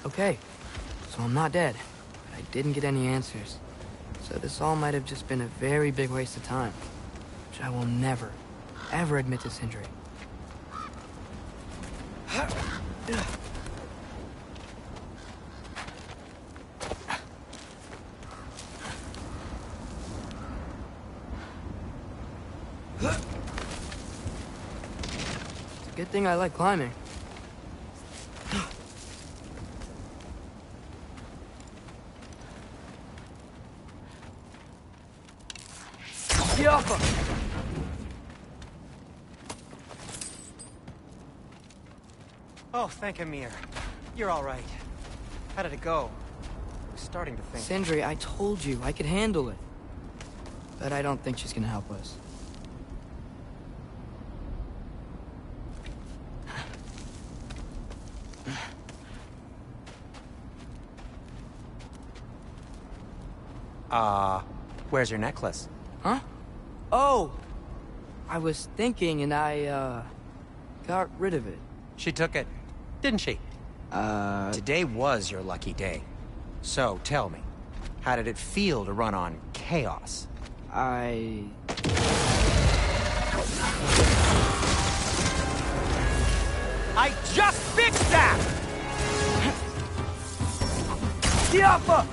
Okay, so I'm not dead, but I didn't get any answers. So this all might have just been a very big waste of time, which I will never, ever admit to Sindri. It's a good thing I like climbing. Oh, thank Amir. You're all right. How did it go? I was starting to think... Sindri, I told you I could handle it. But I don't think she's gonna help us. Where's your necklace? Huh? Oh! I was thinking and I, got rid of it. She took it, didn't she? Today was your lucky day. So, tell me, how did it feel to run on chaos? I just fixed that! Diapha!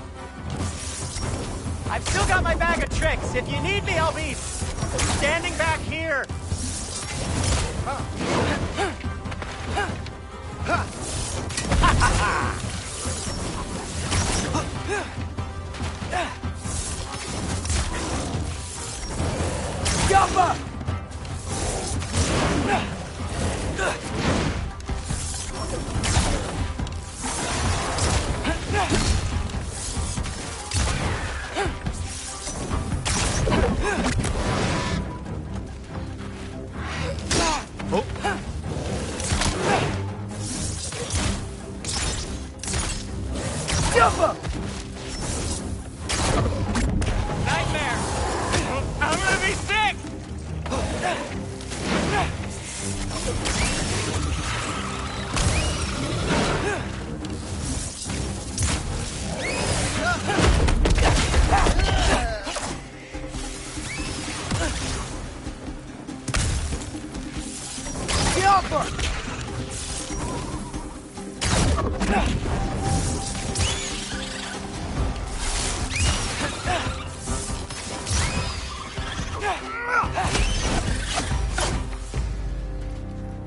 I've still got my bag of tricks. If you need me, I'll be standing back here. Diapha! Nightmare! I'm gonna be sick!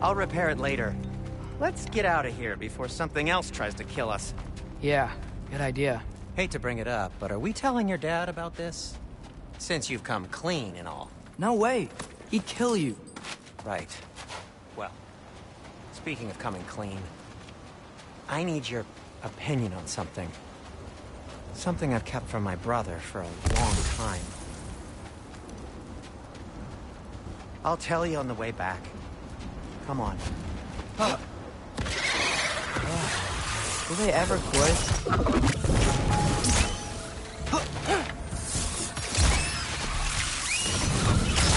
I'll repair it later. Let's get out of here before something else tries to kill us. Yeah, good idea. Hate to bring it up, but are we telling your dad about this? Since you've come clean and all. No way. He'd kill you. Right. Well, speaking of coming clean, I need your opinion on something. Something I've kept from my brother for a long time. I'll tell you on the way back. Come on. Will they ever quit?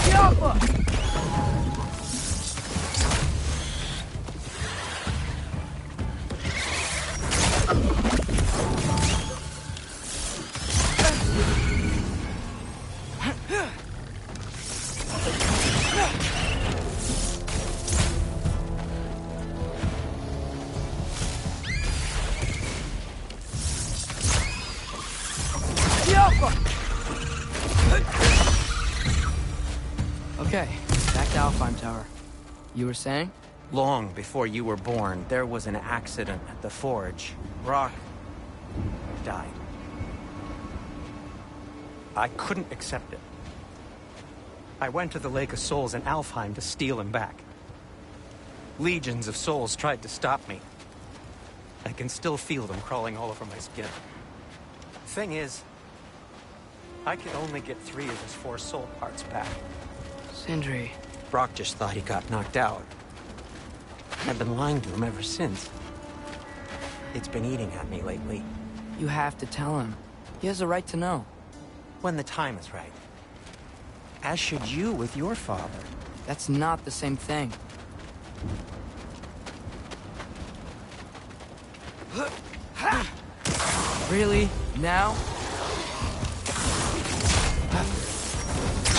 Diapha! Okay, back to Alfheim Tower. You were saying? Long before you were born, there was an accident at the forge. Brock died. I couldn't accept it. I went to the Lake of Souls in Alfheim to steal him back. Legions of souls tried to stop me. I can still feel them crawling all over my skin. Thing is, I can only get 3 of his 4 soul parts back. Sindri. Brock just thought he got knocked out. I've been lying to him ever since. It's been eating at me lately. You have to tell him. He has a right to know. When the time is right. As should you with your father. That's not the same thing. Really? Now?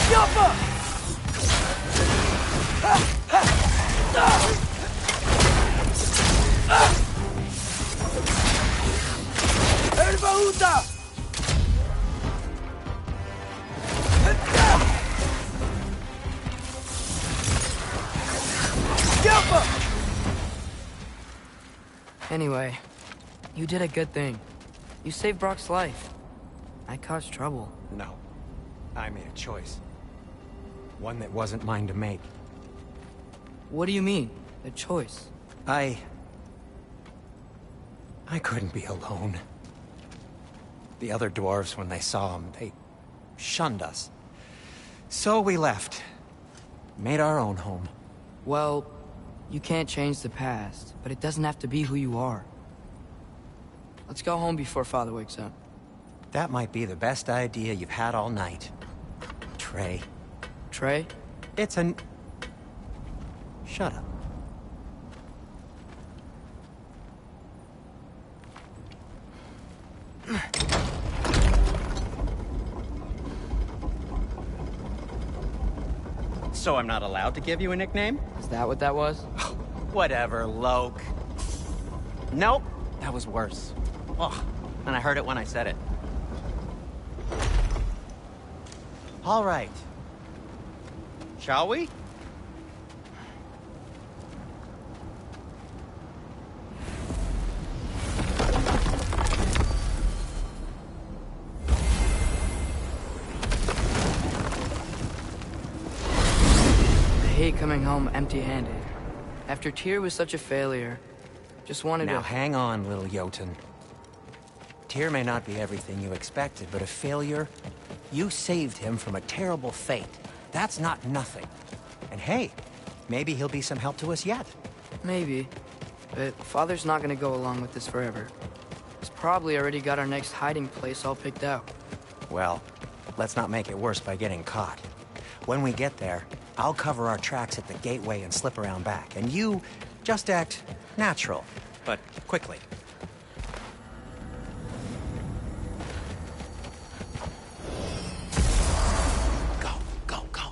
Yappa! Erbaúta! Anyway, you did a good thing. You saved Brock's life. I caused trouble. No. I made a choice. One that wasn't mine to make. What do you mean? A choice? I couldn't be alone. The other dwarves, when they saw him, they shunned us. So we left. Made our own home. Well, you can't change the past, but it doesn't have to be who you are. Let's go home before Father wakes up. That might be the best idea you've had all night. Trey. Trey? It's an... Shut up. So I'm not allowed to give you a nickname? Is that what that was? Whatever, Loke. Nope, that was worse. Oh, and I heard it when I said it. All right. Shall we? I hate coming home empty-handed. After Tyr was such a failure, just wanted to... Now hang on, little Jotun. Tyr may not be everything you expected, but a failure? You saved him from a terrible fate. That's not nothing. And hey, maybe he'll be some help to us yet. Maybe. But Father's not gonna go along with this forever. He's probably already got our next hiding place all picked out. Well, let's not make it worse by getting caught. When we get there, I'll cover our tracks at the gateway and slip around back. And you just act natural, but quickly. Go, go, go.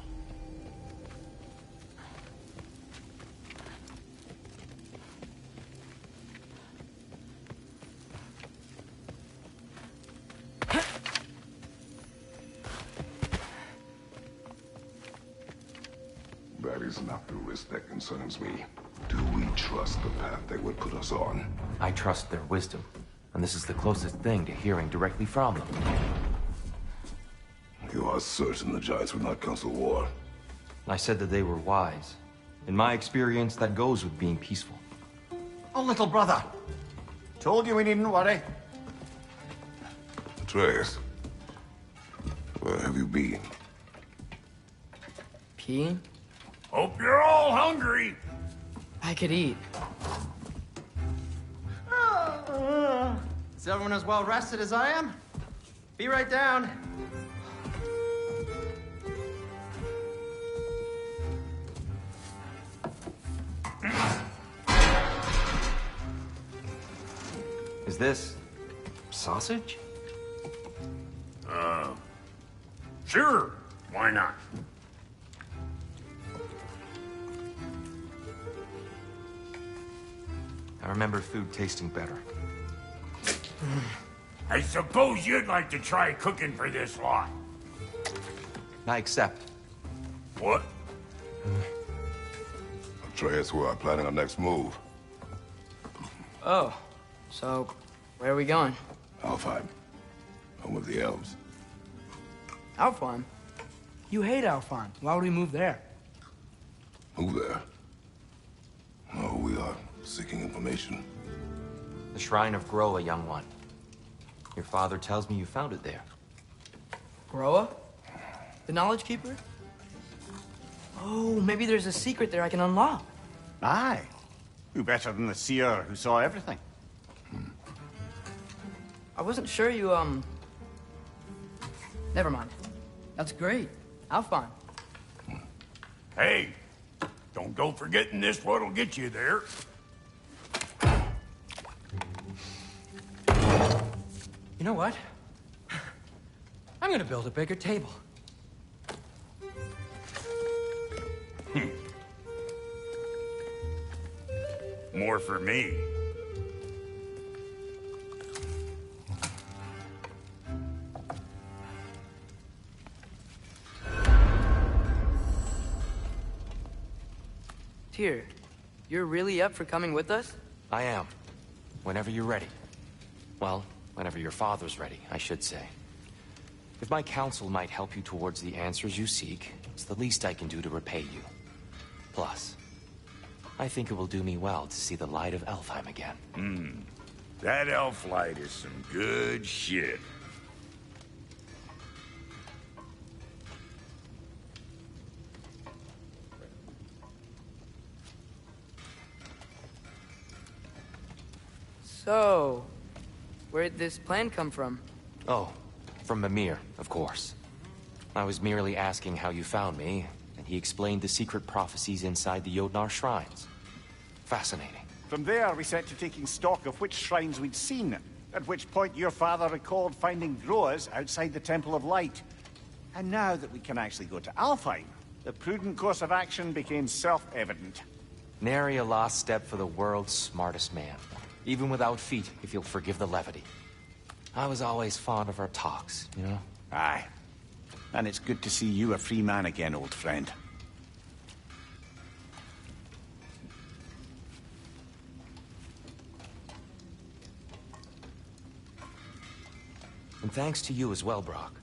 That is not the risk that concerns me. Do we trust the path they would put us on? I trust their wisdom, and this is the closest thing to hearing directly from them. You are certain the Giants would not counsel war? I said that they were wise. In my experience, that goes with being peaceful. Oh, little brother. Told you we needn't worry. Atreus, where have you been? Peeing? Hope you're all hungry. I could eat. Is everyone as well rested as I am? Be right down. Is this sausage? Sure, why not? I remember food tasting better. I suppose you'd like to try cooking for this lot. I accept. What? Atreus, we are planning our next move. Oh, so where are we going? Alfheim. Home of the elves. Alfheim? You hate Alfheim. Why would we move there? Move there. Oh, we are seeking information. The Shrine of Groa, young one. Your father tells me you found it there. Groa? The Knowledge Keeper? Oh, maybe there's a secret there I can unlock. Aye. Who better than the seer who saw everything? I wasn't sure you, Never mind. That's great. Alfheim. Hey, don't go forgetting this what'll get you there. You know what? I'm gonna build a bigger table. More for me. Tyr, you're really up for coming with us? I am. Whenever you're ready. Well, whenever your father's ready, I should say. If my counsel might help you towards the answers you seek, it's the least I can do to repay you. Plus, I think it will do me well to see the light of Alfheim again. That elf light is some good shit. So, where'd this plan come from? Oh, from Mimir, of course. I was merely asking how you found me, and he explained the secret prophecies inside the Jotnar shrines. Fascinating. From there, we set to taking stock of which shrines we'd seen, at which point your father recalled finding Groas outside the Temple of Light. And now that we can actually go to Alfheim, the prudent course of action became self-evident. Nary a lost step for the world's smartest man. Even without feet, if you'll forgive the levity. I was always fond of our talks, you know? Aye. And it's good to see you a free man again, old friend. And thanks to you as well, Brock.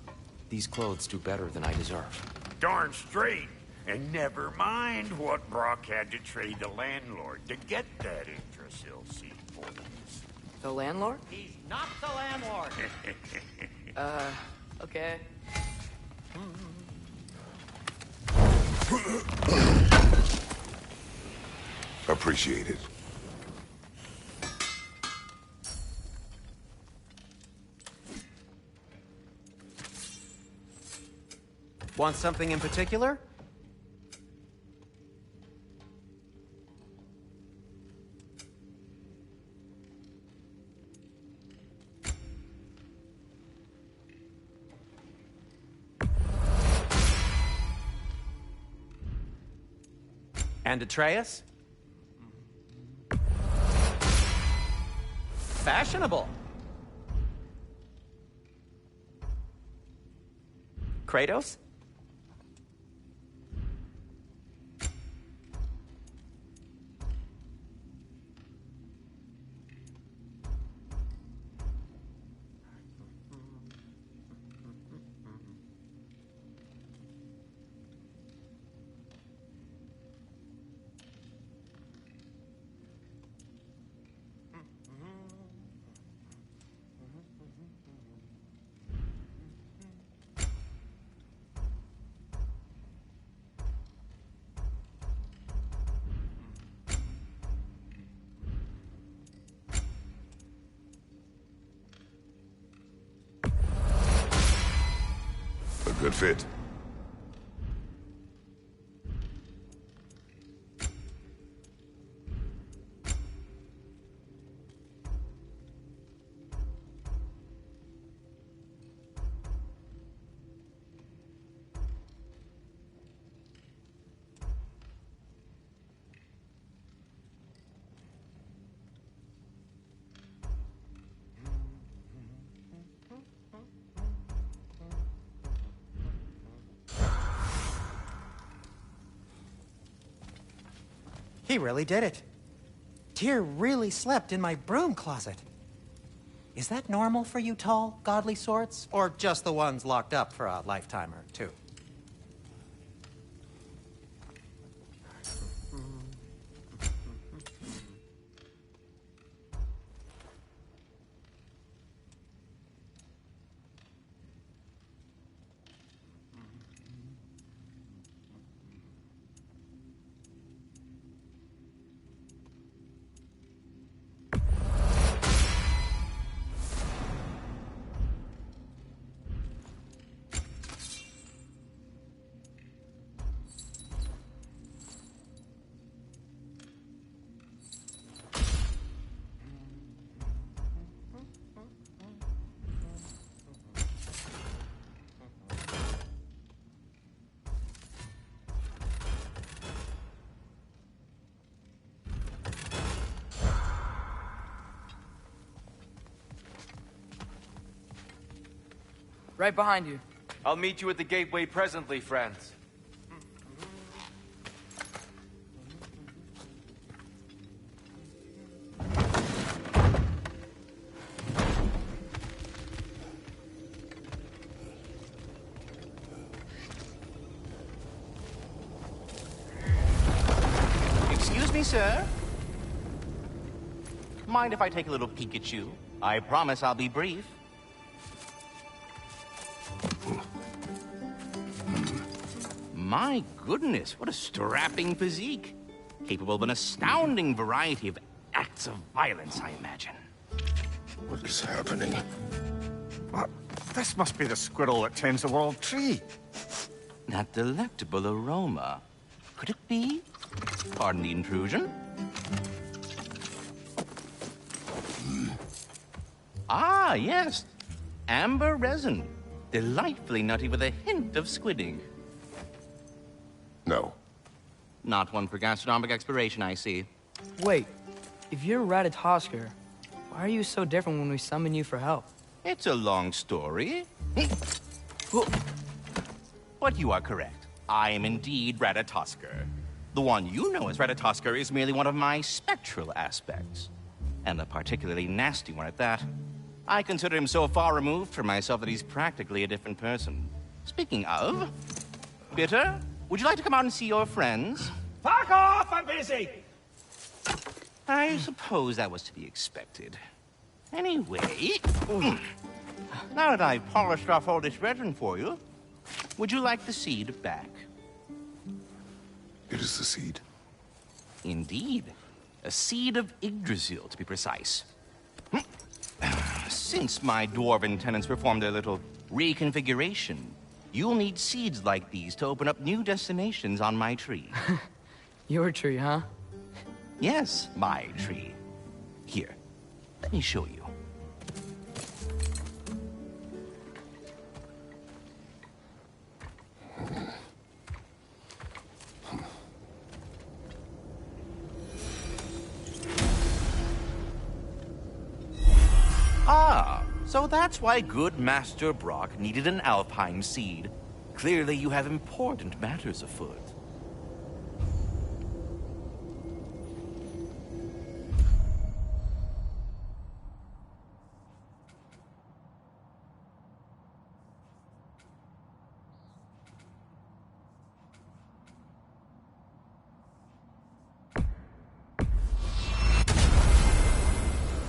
These clothes do better than I deserve. Darn straight. And never mind what Brock had to trade the landlord to get that Yggdrasil seed for us. The landlord? He's not the landlord. Okay. Appreciate it. Want something in particular? And Atreus? Fashionable. Kratos? A good fit. He really did it. Tyr really slept in my broom closet. Is that normal for you tall, godly sorts? Or just the ones locked up for a lifetime or two? Right behind you. I'll meet you at the gateway presently, friends. Excuse me, sir? Mind if I take a little peek at you? I promise I'll be brief. My goodness, what a strapping physique. Capable of an astounding variety of acts of violence, I imagine. What is happening? What? This must be the squirrel that tends the world tree. That delectable aroma. Could it be? Pardon the intrusion. Ah, yes. Amber resin. Delightfully nutty with a hint of squidding. No. Not one for gastronomic exploration, I see. Wait, if you're Ratatosker, why are you so different when we summon you for help? It's a long story. But you are correct. I am indeed Ratatosker. The one you know as Ratatosker is merely one of my spectral aspects. And a particularly nasty one at that. I consider him so far removed from myself that he's practically a different person. Speaking of... Bitter, would you like to come out and see your friends? Fuck off! I'm busy! I suppose that was to be expected. Anyway... Now that I've polished off all this resin for you, would you like the seed back? It is the seed. Indeed. A seed of Yggdrasil, to be precise. Since my dwarven tenants performed a little reconfiguration, you'll need seeds like these to open up new destinations on my tree. Your tree, huh? Yes, my tree. Here, let me show you. Ah, so that's why good Master Brock needed an Alfheim seed. Clearly you have important matters afoot.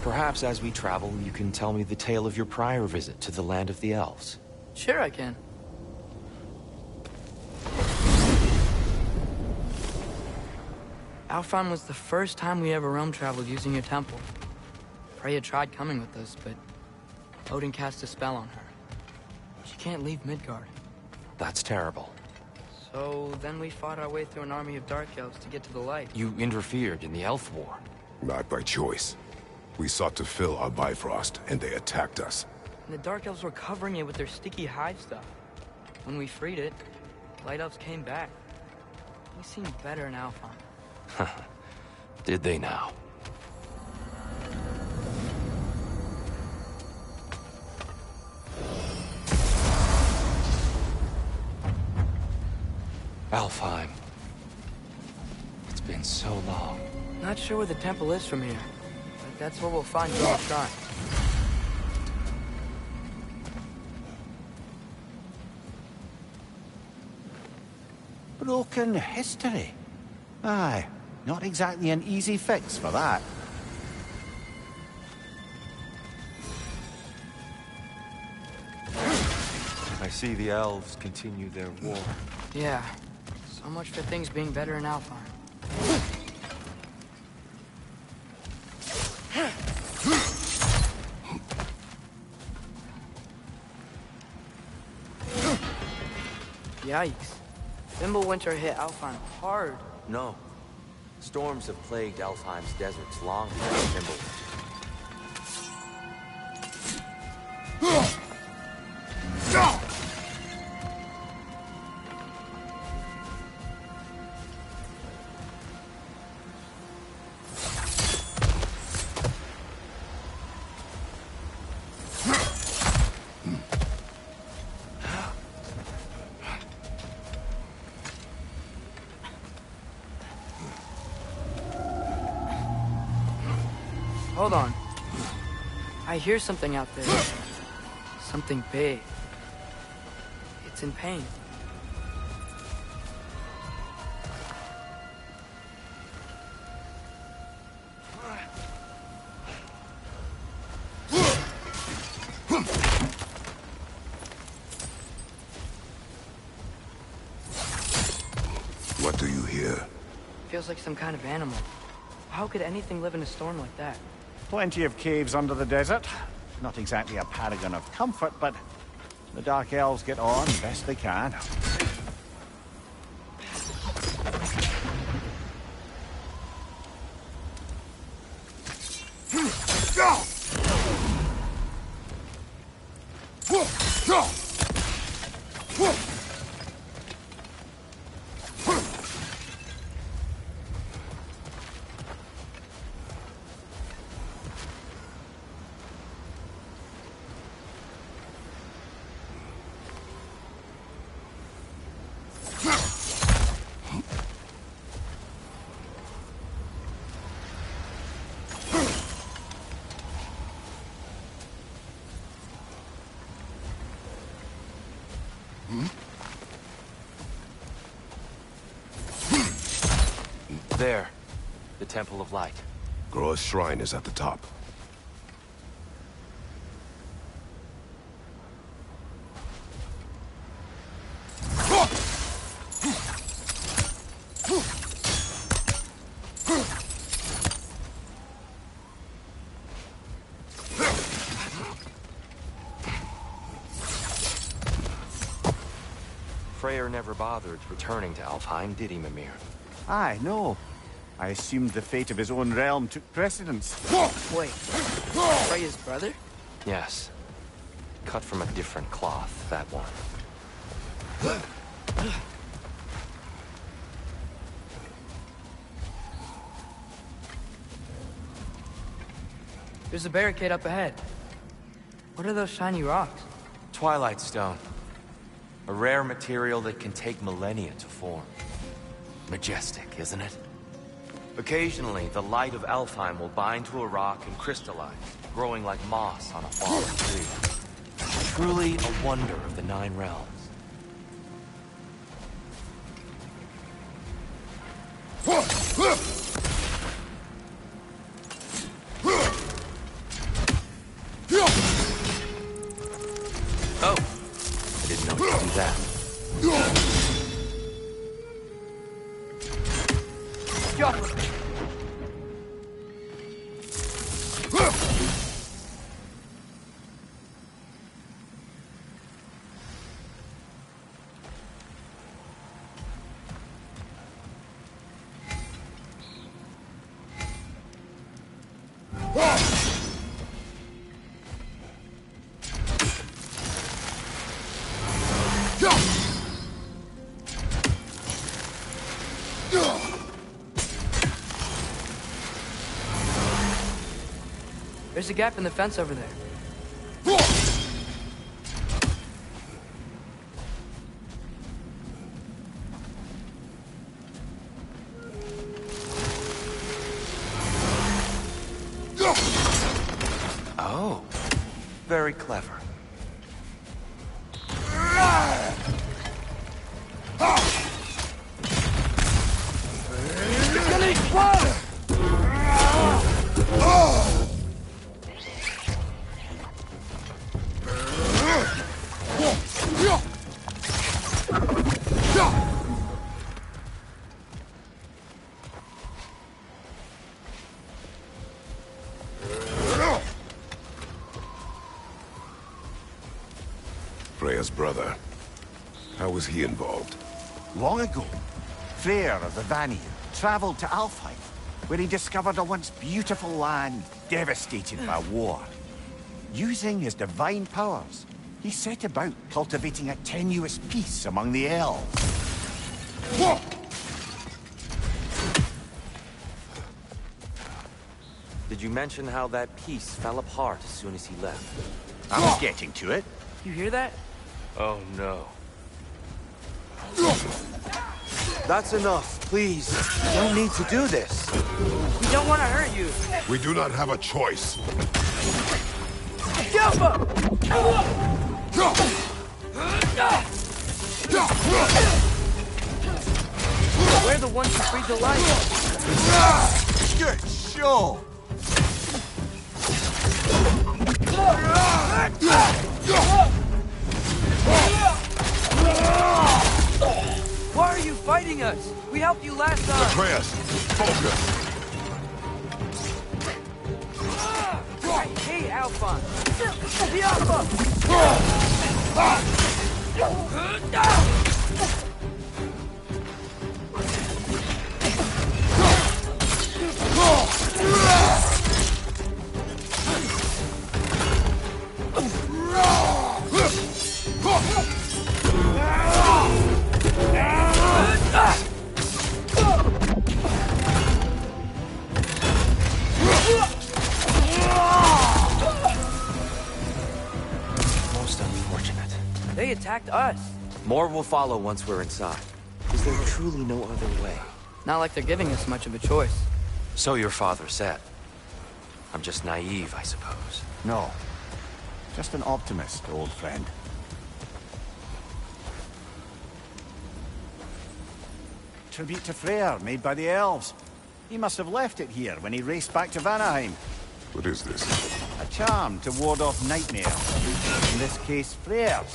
Perhaps as we travel, you can tell me the tale of your prior visit to the land of the elves. Sure I can. Alfheim was the first time we ever realm traveled using your temple. Freya tried coming with us, but Odin cast a spell on her. She can't leave Midgard. That's terrible. So then we fought our way through an army of dark elves to get to the light. You interfered in the elf war. Not by choice. We sought to fill our Bifrost, and they attacked us. And the dark elves were covering it with their sticky hive stuff. When we freed it, light elves came back. They seemed better in Alfheim. Did they now? Alfheim. It's been so long. Not sure where the temple is from here, but that's where we'll find the shrine. Broken history. Aye, not exactly an easy fix for that. I see the elves continue their war. Yeah, so much for things being better in Alfheim. Yikes. Winter hit Alfheim hard. No. Storms have plagued Alfheim's deserts long before Fimbulwinter. Hold on. I hear something out there. Something big. It's in pain. What do you hear? Feels like some kind of animal. How could anything live in a storm like that? Plenty of caves under the desert. Not exactly a paragon of comfort, but the Dark Elves get on best they can. There. The Temple of Light. Groa's shrine is at the top. Freyr never bothered returning to Alfheim, did he, Mimir? Aye, no. I assumed the fate of his own realm took precedence. Wait, Freya's brother? Yes. Cut from a different cloth, that one. There's a barricade up ahead. What are those shiny rocks? Twilight Stone. A rare material that can take millennia to form. Majestic, isn't it? Occasionally, the light of Alfheim will bind to a rock and crystallize, growing like moss on a fallen tree. Truly a wonder of the Nine Realms. Oh! I didn't know you could do that. There's a gap in the fence over there. Very clever. It's gonna explode! Freya's brother. How was he involved? Long ago, Freyr of the Vanir traveled to Alfheim, where he discovered a once beautiful land devastated by war. Using his divine powers, he set about cultivating a tenuous peace among the elves. Did you mention how that piece fell apart as soon as he left? I was getting to it. You hear that? Oh, no. That's enough, please. You don't need to do this. We don't want to hurt you. We do not have a choice. Jump up! We're the ones who freed the light. Good show! Why are you fighting us? We helped you last time. Atreus, focus. I hate Alpha. The Alpha! Most unfortunate. They attacked us. More will follow once we're inside. Is there truly no other way? Not like they're giving us much of a choice. So your father said. I'm just naive, I suppose. No. Just an optimist, old friend. Tribute to Freyr, made by the elves. He must have left it here when he raced back to Vanaheim. What is this? A charm to ward off nightmares. In this case, Freyr's.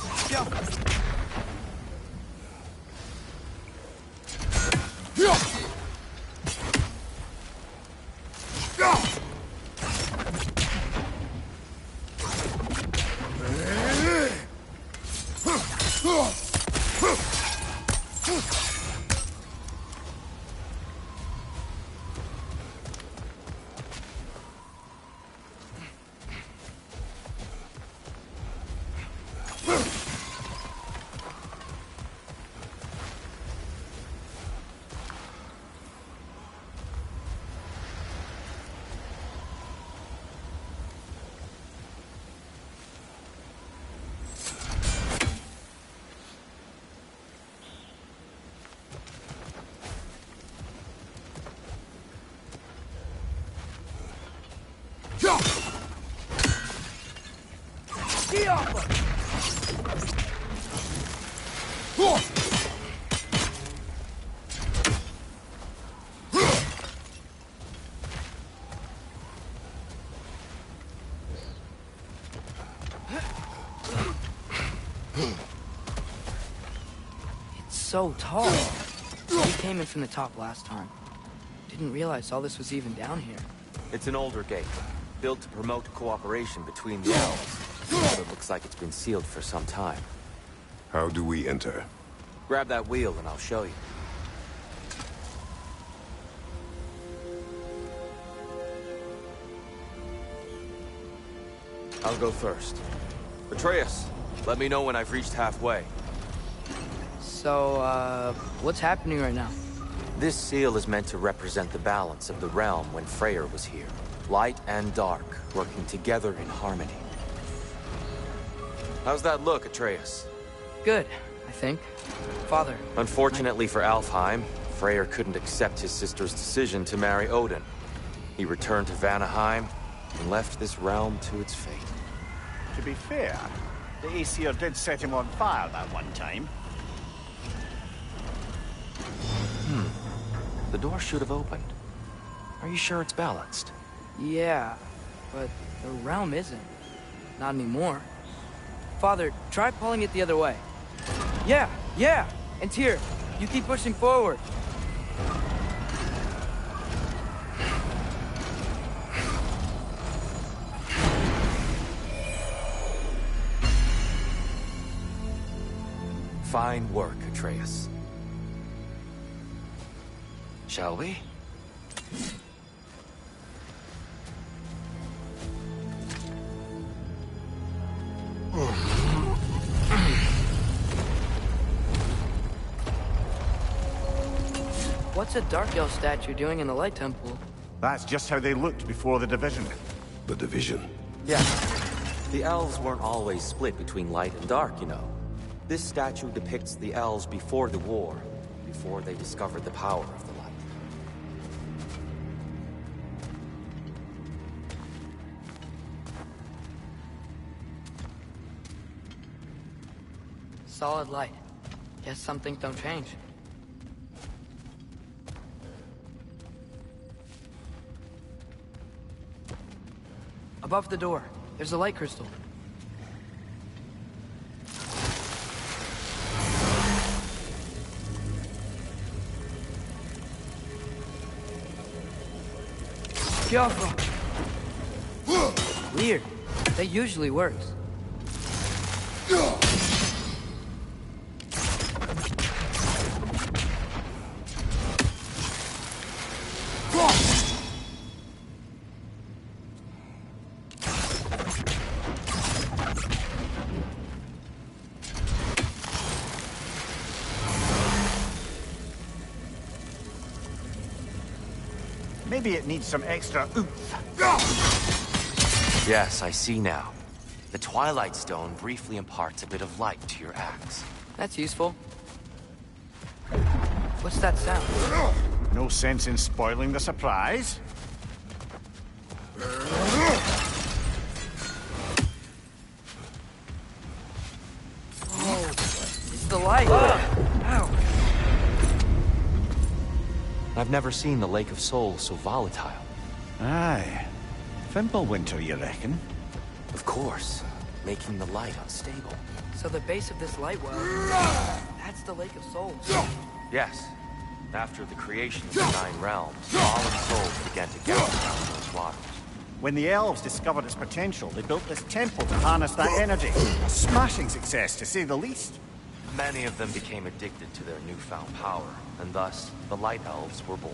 It's so tall. We came in from the top last time. Didn't realize all this was even down here. It's an older gate, built to promote cooperation between the elves. But it looks like it's been sealed for some time. How do we enter? Grab that wheel and I'll show you. I'll go first. Atreus, let me know when I've reached halfway. So, what's happening right now? This seal is meant to represent the balance of the realm when Freyr was here. Light and dark, working together in harmony. How's that look, Atreus? Good, I think. Father. Unfortunately for Alfheim, Freyr couldn't accept his sister's decision to marry Odin. He returned to Vanaheim and left this realm to its fate. To be fair, the Aesir did set him on fire that one time. The door should have opened. Are you sure it's balanced? Yeah, but the realm isn't. Not anymore. Father, try pulling it the other way. Yeah! And Tyr, you keep pushing forward. Fine work, Atreus. Shall we? What's a Dark Elf statue doing in the Light Temple? That's just how they looked before the division. The division. Yeah. The elves weren't always split between light and dark, you know. This statue depicts the elves before the war, before they discovered the power of the light. Solid light. Guess some things don't change. Above the door, there's a light crystal. Weird. That usually works. Maybe it needs some extra oomph. Yes, I see now. The Twilight Stone briefly imparts a bit of light to your axe. That's useful. What's that sound? No sense in spoiling the surprise. Oh, it's the light. Ow. I've never seen the Lake of Souls so volatile. Aye. Fimbulwinter, you reckon? Of course, making the light unstable. So the base of this light well, that's the Lake of Souls. Yes. After the creation of the Nine Realms, fallen souls began to gather around those waters. When the elves discovered its potential, they built this temple to harness that energy. A smashing success, to say the least. Many of them became addicted to their newfound power, and thus, the Light Elves were born.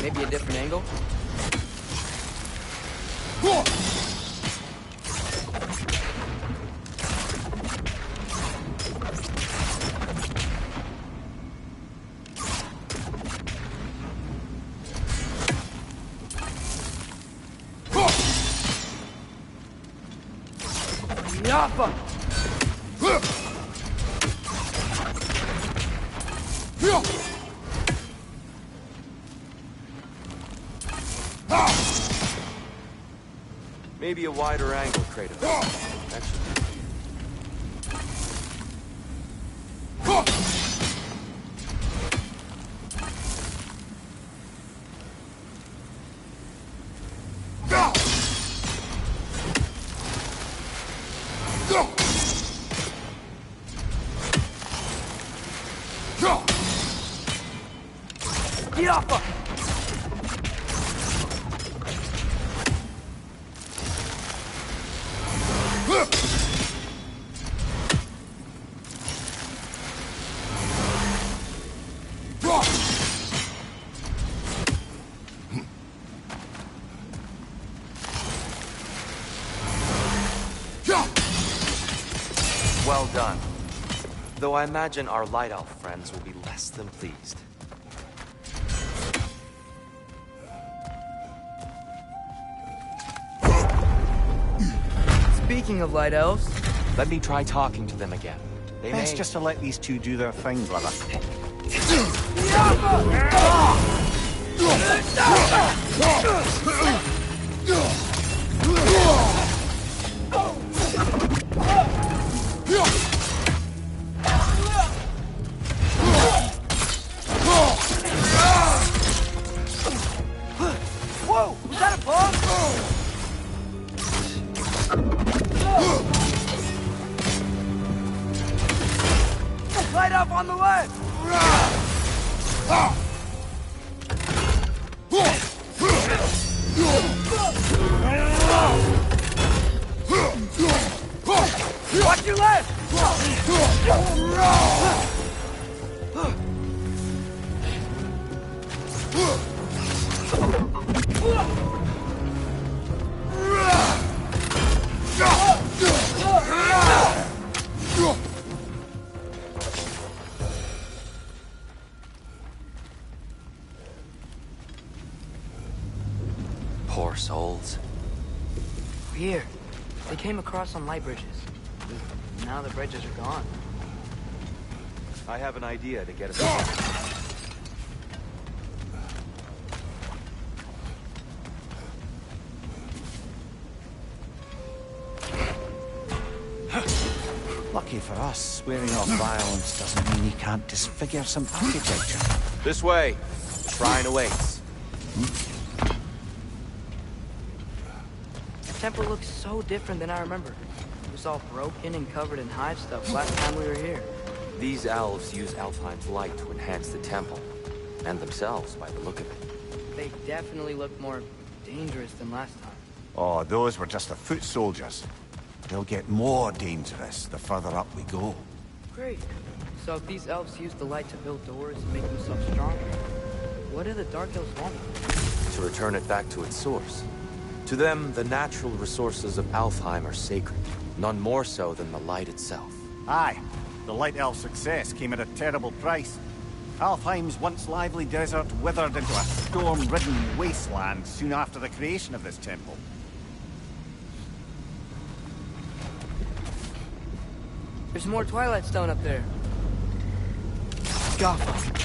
Maybe a different angle? Yappa! Maybe a wider angle, Kratos. That should do. Yappa! Well done. Though I imagine our Light Elf friends will be less than pleased. Speaking of Light Elves... Let me try talking to them again. They Best may... just to let these two do their thing, brother. Whoa! Was that a bomb? Light up on the left! Watch your left! Poor souls. Weird. They came across on light bridges. Now the bridges are gone. I have an idea to get us. Lucky for us, swearing off violence doesn't mean you can't disfigure some architecture. This way. Shrine awaits. The temple looks so different than I remember. It was all broken and covered in hive stuff last time we were here. These elves use Alfheim's light to enhance the temple. And themselves, by the look of it. They definitely look more dangerous than last time. Oh, those were just the foot soldiers. They'll get more dangerous the further up we go. Great. So if these elves use the light to build doors and make themselves stronger, what do the Dark Elves want? To return it back to its source. To them, the natural resources of Alfheim are sacred. None more so than the light itself. Aye. The Light Elf success came at a terrible price. Alfheim's once lively desert withered into a storm-ridden wasteland soon after the creation of this temple. There's more Twilight Stone up there. Gotham.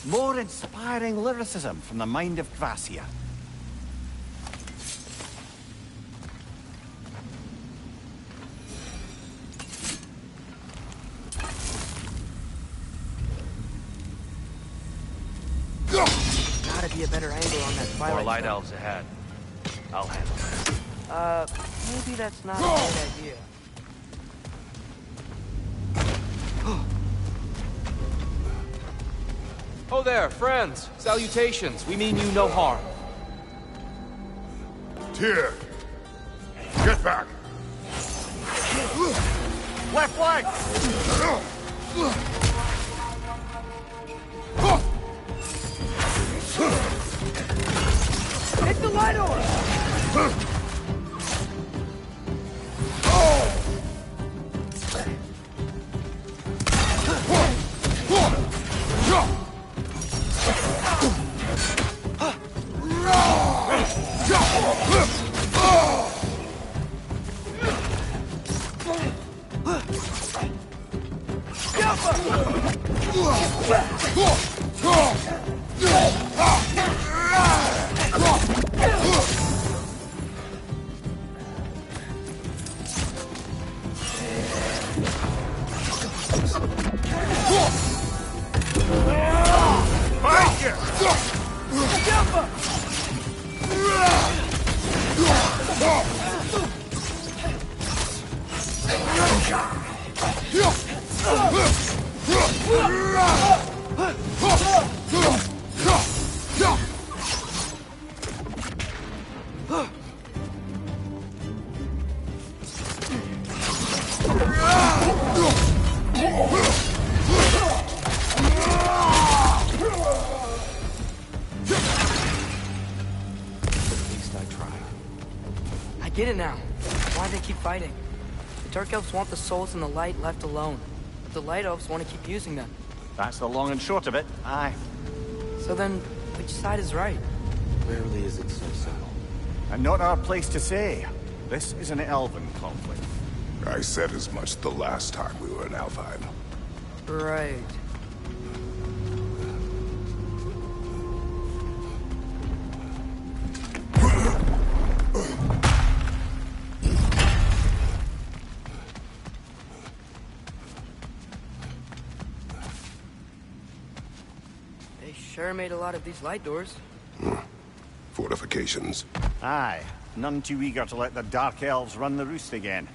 More inspiring lyricism from the mind of Gracia. Gotta be a better angle on that Twilight More light Stone. elves ahead. I'll handle that. Maybe that's not a good idea. Oh there, friends. Salutations. We mean you no harm. Tyr! Get back! Left leg! Get it now. Why they keep fighting? The Dark Elves want the souls in the light left alone. But the Light Elves want to keep using them. That's the long and short of it. Aye. So then, which side is right? Rarely is it so simple. And not our place to say. This is an elven conflict. I said as much the last time we were in Alfheim. Right. Sure made a lot of these light doors. Fortifications. Aye. None too eager to let the Dark Elves run the roost again.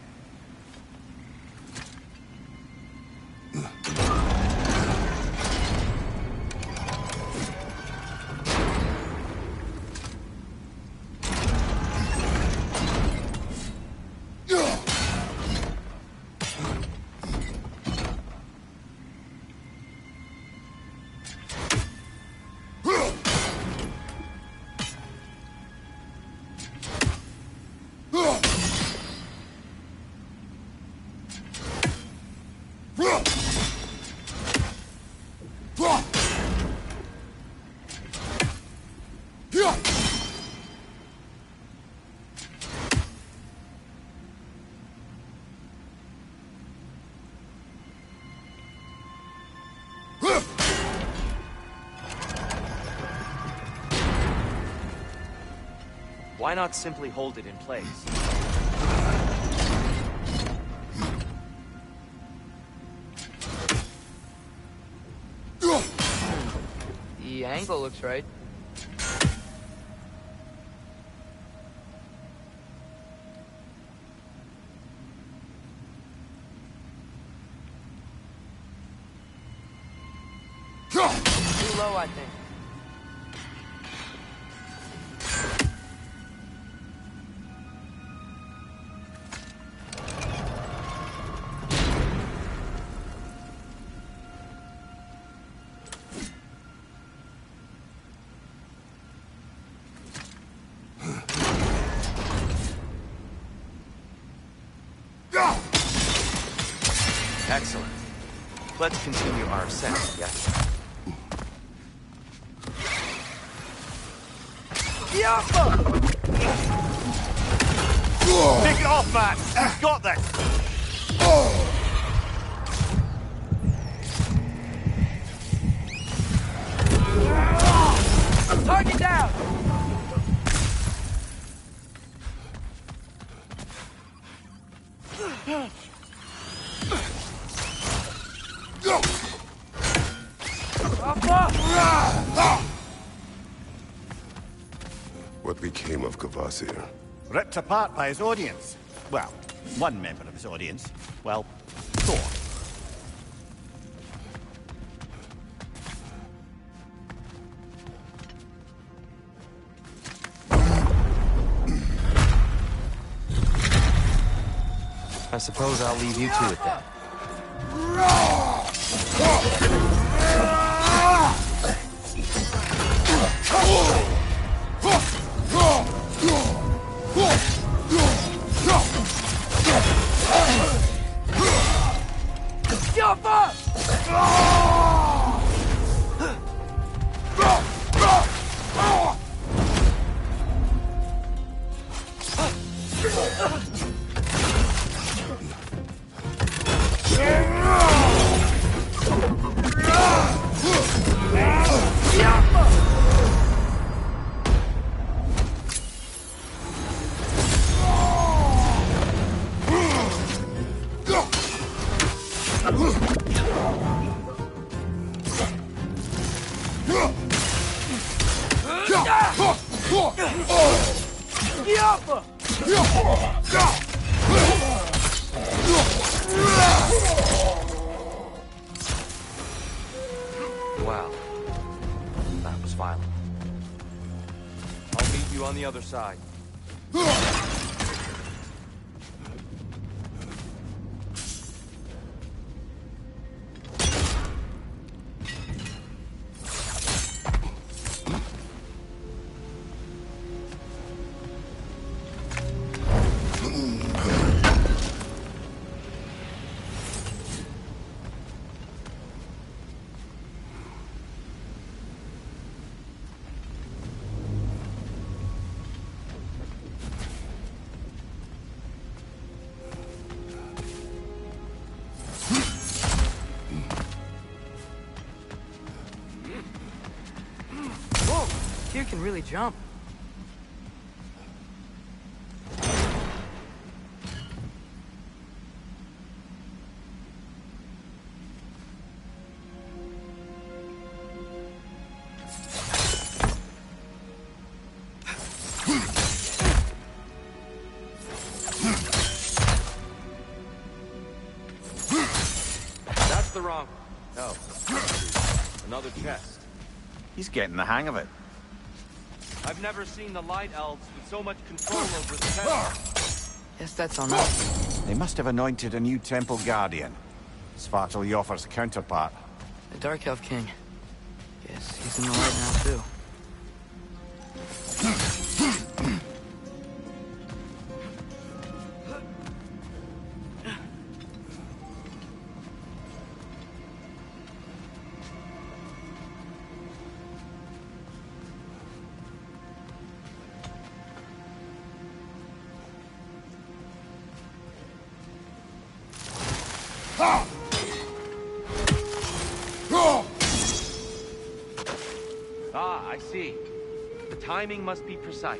Why not simply hold it in place? The angle looks right. Too low, I think. Excellent. Let's continue our ascent, yes? Take it off, man! You've got this! Target down! What became of Kvasir? Ripped apart by his audience. Well, one member of his audience. Well, Thor. I suppose I'll leave you to it then. Wow. That was violent. I'll meet you on the other side. Tyr can really jump. That's the wrong... No. Another chest. He's getting the hang of it. I've never seen the Light Elves with so much control over the chest. Guess that's on us. They must have anointed a new temple guardian. Svartal Jofr's counterpart. The Dark Elf King. Guess he's in the light now, too. Ah, I see. The timing must be precise.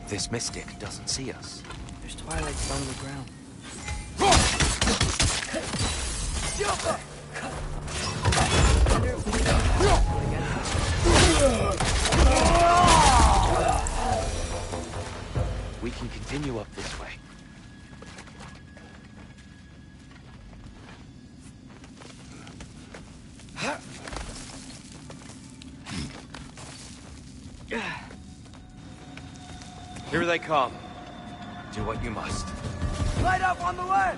This mystic doesn't see us. There's twilight still on the ground. We can continue up this way. they come. Do what you must. Light up on the way!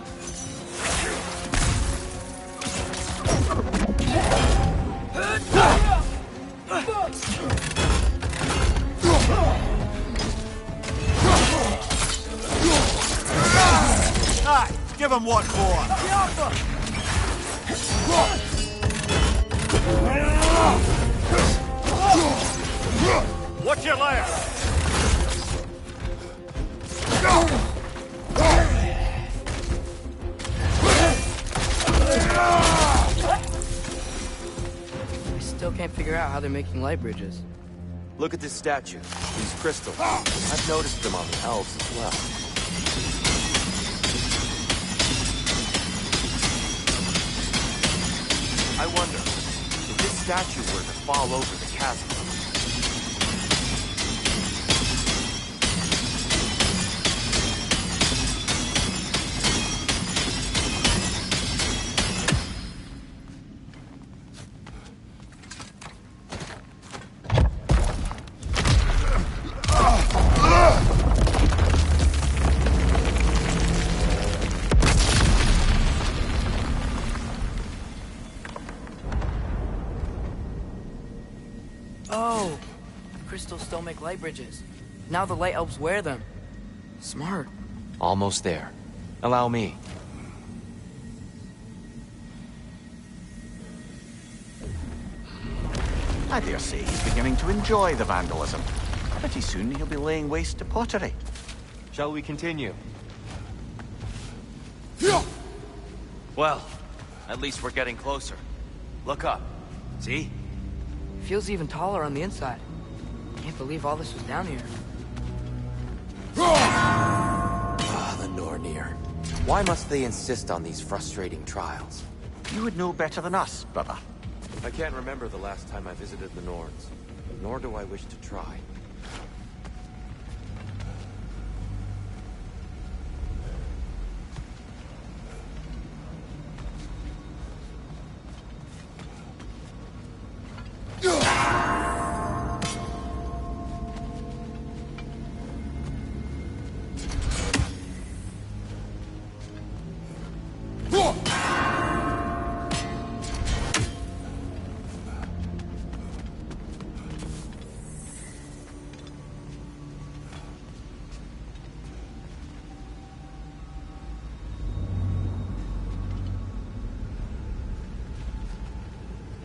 Aye, give him what for. What's your left? I still can't figure out how they're making light bridges. Look at this statue. These crystals. I've noticed them on the elves as well. I wonder, if this statue were to fall over the chasm, Oh! The crystals still make light bridges. Now the light elves wear them. Smart. Almost there. Allow me. I dare say he's beginning to enjoy the vandalism. Pretty soon he'll be laying waste to pottery. Shall we continue? Well, at least we're getting closer. Look up. See? Feels even taller on the inside. Can't believe all this was down here. Ah, the Nornir. Why must they insist on these frustrating trials? You would know better than us, brother. I can't remember the last time I visited the Norns, nor do I wish to try.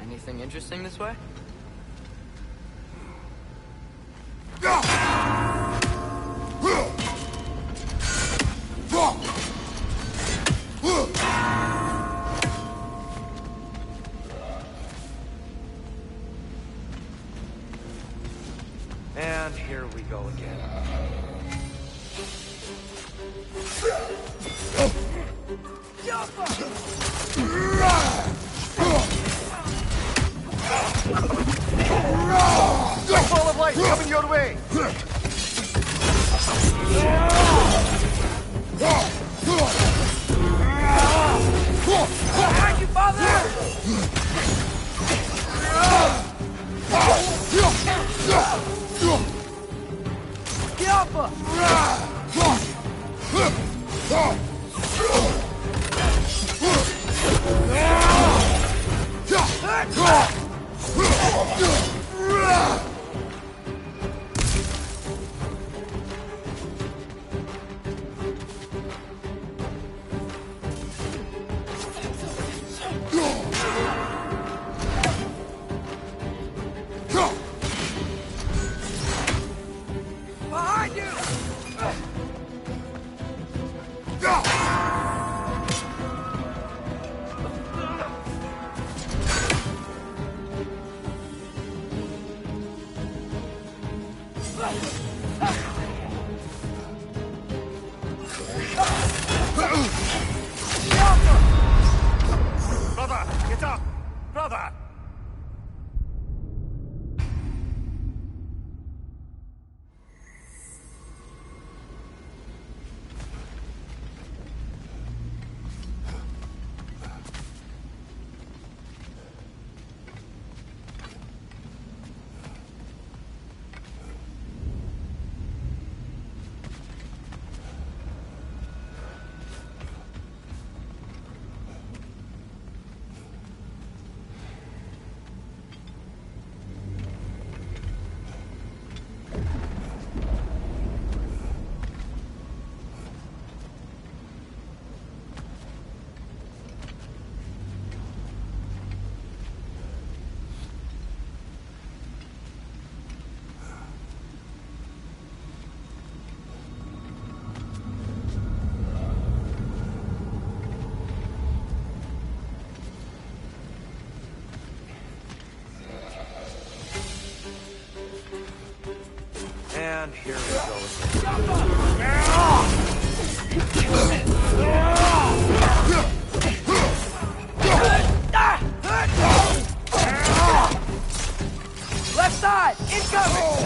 Anything interesting this way? And here we go again. Ball of light coming your way! Behind you, father! Behind you! Brother, get up! Brother! And here we go Left side! Incoming!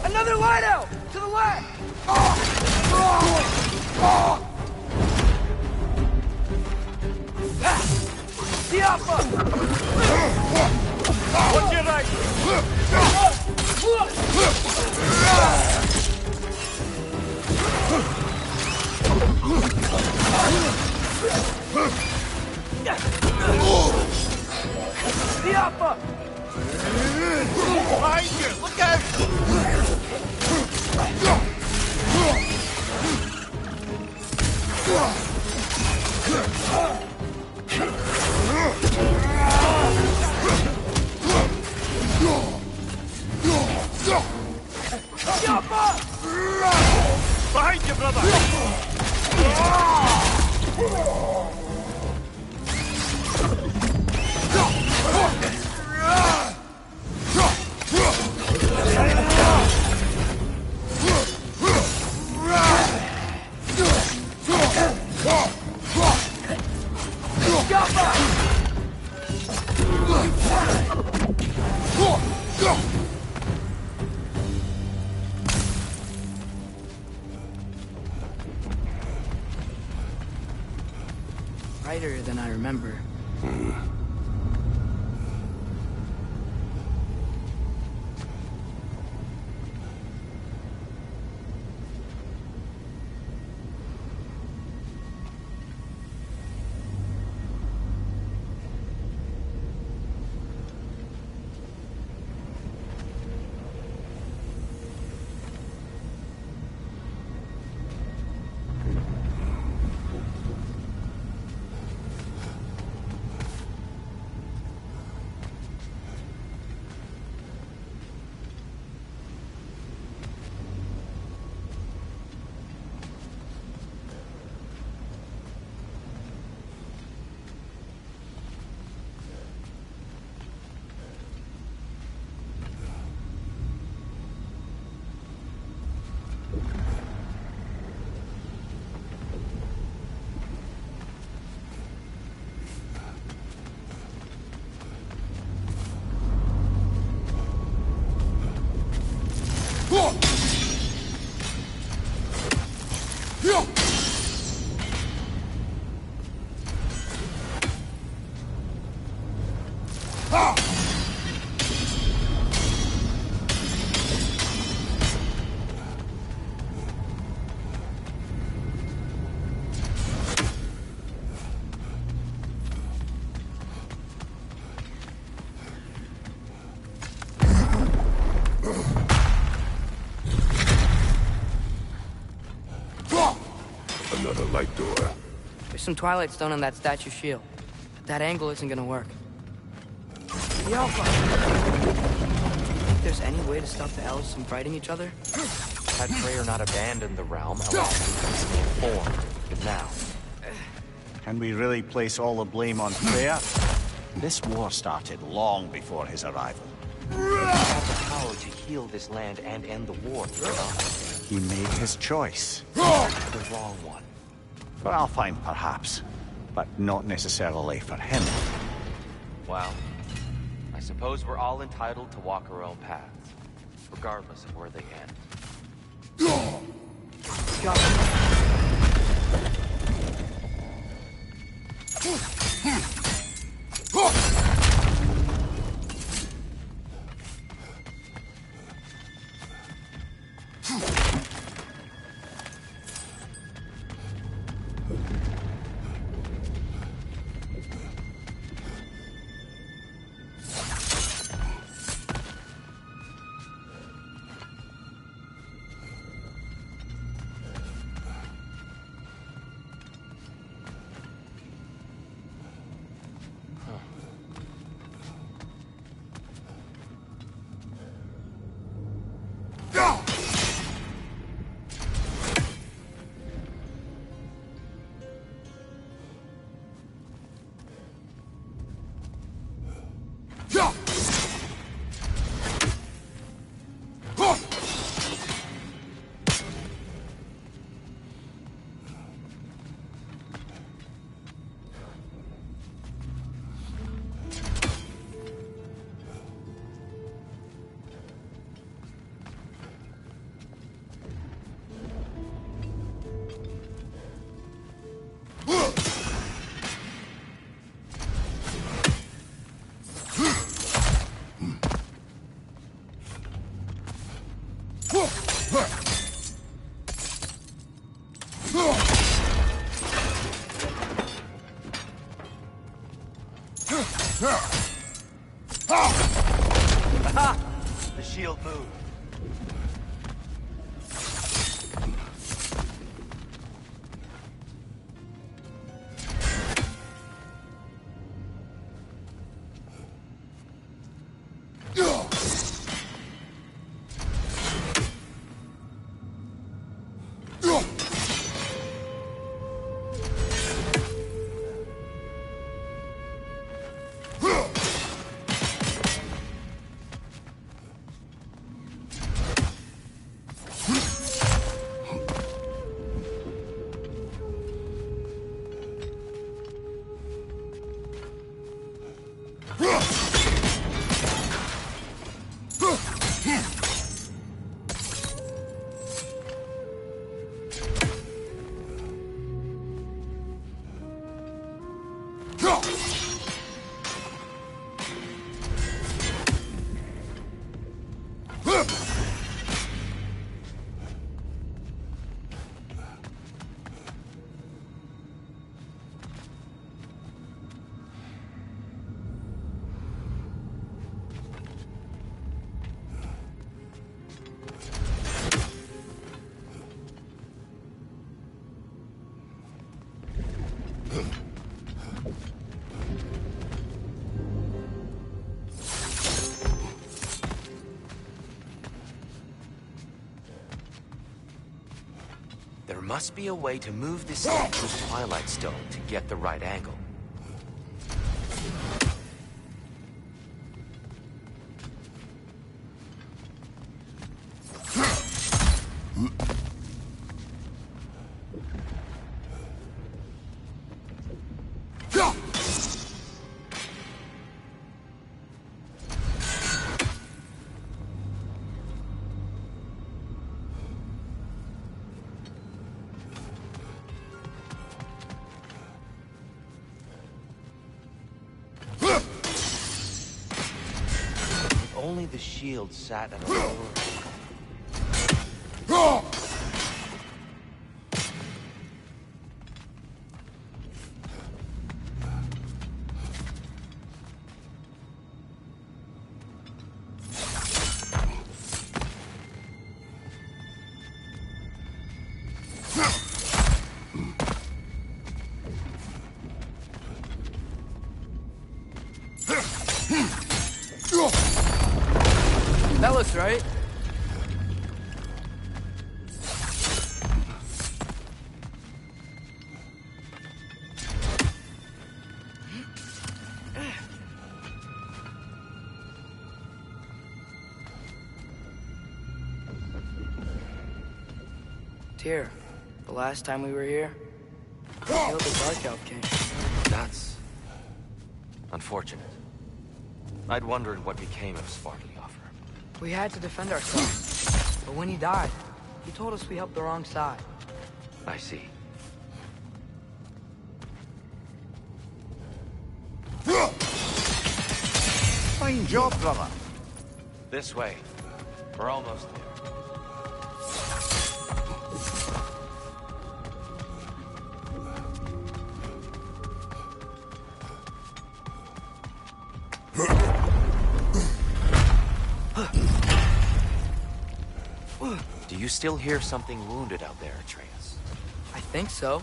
Another light out! To the left! The Alpha! What's your right? The Alpha! Behind you! Look out! Behind you, brother! Brighter than I remember. Another light door. There's some Twilight Stone on that statue shield. But that angle isn't gonna work. The Alpha! Think there's any way to stop the elves from fighting each other? Had Freyr not abandoned the realm, elves would be informed. But now, Can we really place all the blame on Freya? This war started long before his arrival. he had the power to heal this land and end the war. He made his choice. The wrong one. For Alfheim, perhaps. But not necessarily for him. Well, I suppose we're all entitled to walk our own paths, regardless of where they end. Aha! The shield moved. There must be a way to move this statue's Twilight Stone to get the right angle. Only the shield sat at a lower... That looks right. Tyr, the last time we were here, we killed the Dark Elf King. That's unfortunate. I'd wondered what became of Svartalfheim. We had to defend ourselves. But when he died, he told us we helped the wrong side. I see. Fine job, brother. This way. We're almost there. Do you still hear something wounded out there, Atreus? I think so.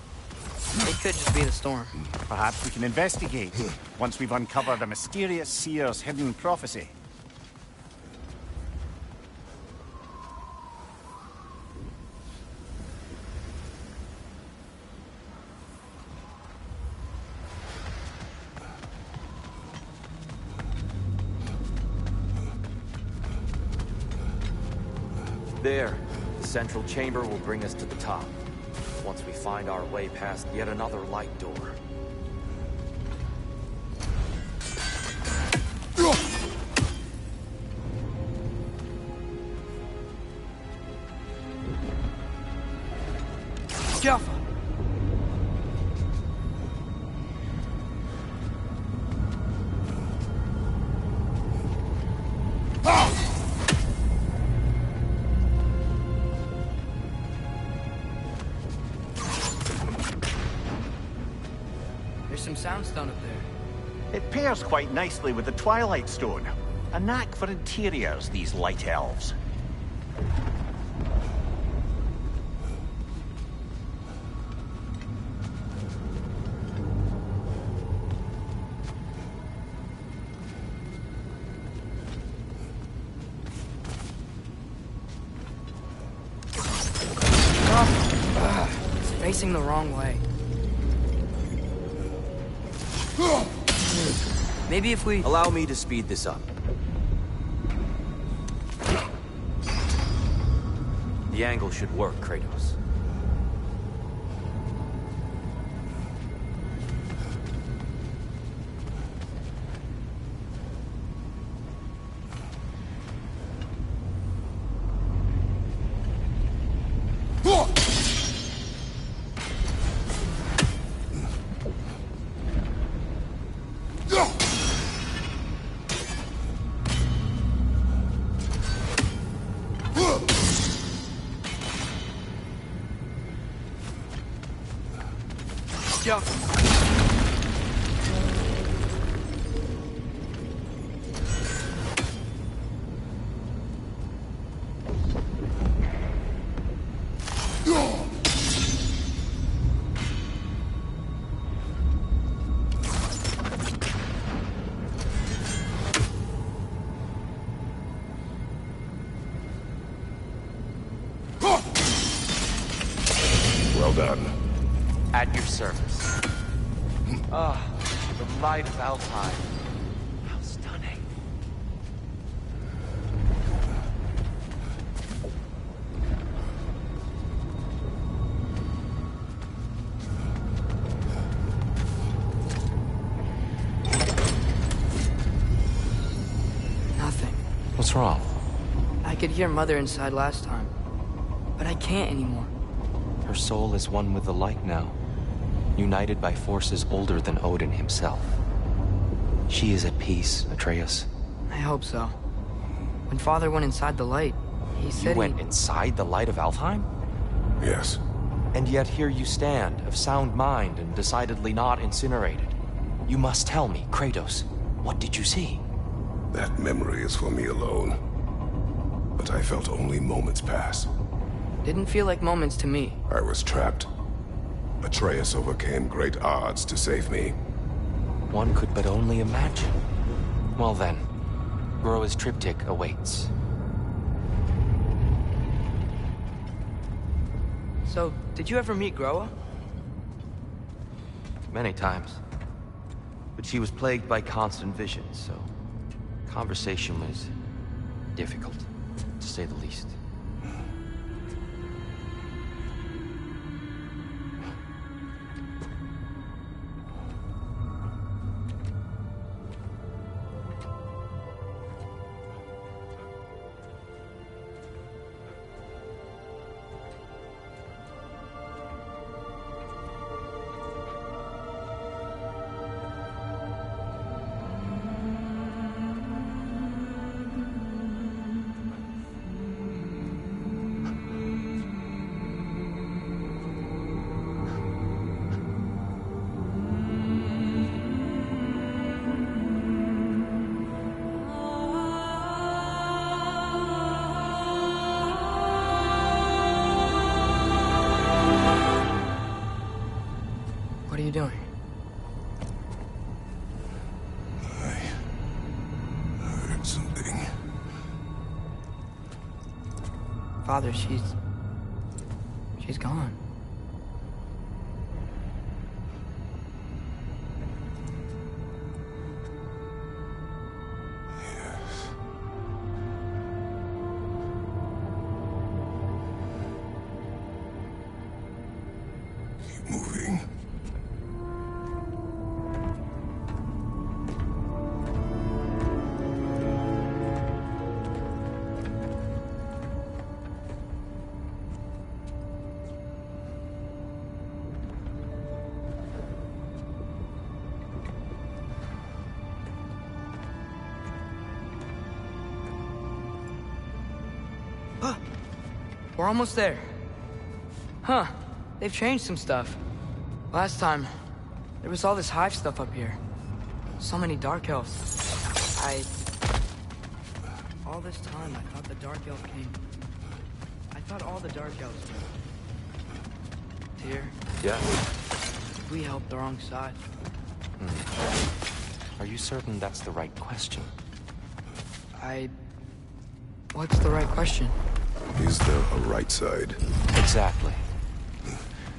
It could just be the storm. Perhaps we can investigate, once we've uncovered a mysterious seer's hidden prophecy. There. The central chamber will bring us to the top. Once we find our way past yet another light door. Careful! soundstone up there. It pairs quite nicely with the Twilight Stone. A knack for interiors, these light elves. It's facing the wrong way. Maybe if we... Allow me to speed this up. The angle should work, Kratos. Yeah. Well done. At your service. Ah, the light of Alfheim. How stunning. Nothing. What's wrong? I could hear Mother inside last time, but I can't anymore. Her soul is one with the light now, united by forces older than Odin himself. She is at peace, Atreus. I hope so. When Father went inside the light, he said You went inside the light of Alfheim? Yes. And yet here you stand, of sound mind and decidedly not incinerated. You must tell me, Kratos, what did you see? That memory is for me alone. But I felt only moments pass. Didn't feel like moments to me. I was trapped. Atreus overcame great odds to save me. One could but only imagine. Well then, Groa's triptych awaits. So, did you ever meet Groa? Many times. But she was plagued by constant visions, so conversation was difficult, to say the least. What are you doing? I heard something. Father, she's gone. Yes. Keep moving. We're almost there. Huh. They've changed some stuff. Last time, There was all this hive stuff up here. So many dark elves. All this time, I thought the dark elf came... I thought all the dark elves came. Tyr, Yeah? we helped the wrong side. Are you certain that's the right question? What's the right question? Is there a right side? Exactly.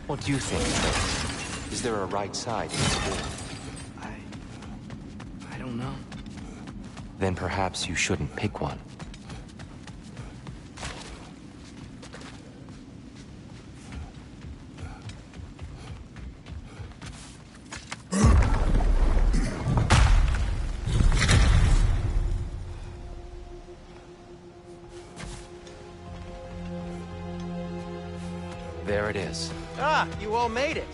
What do you think, Kratos? Is there a right side in this war? I don't know. Then perhaps you shouldn't pick one. There it is. Ah, you all made it.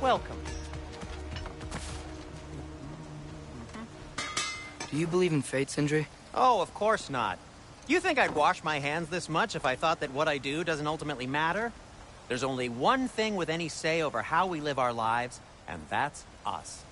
Welcome. Do you believe in fate, Sindri? Oh, of course not. You think I'd wash my hands this much if I thought that what I do doesn't ultimately matter? There's only one thing with any say over how we live our lives, and that's us.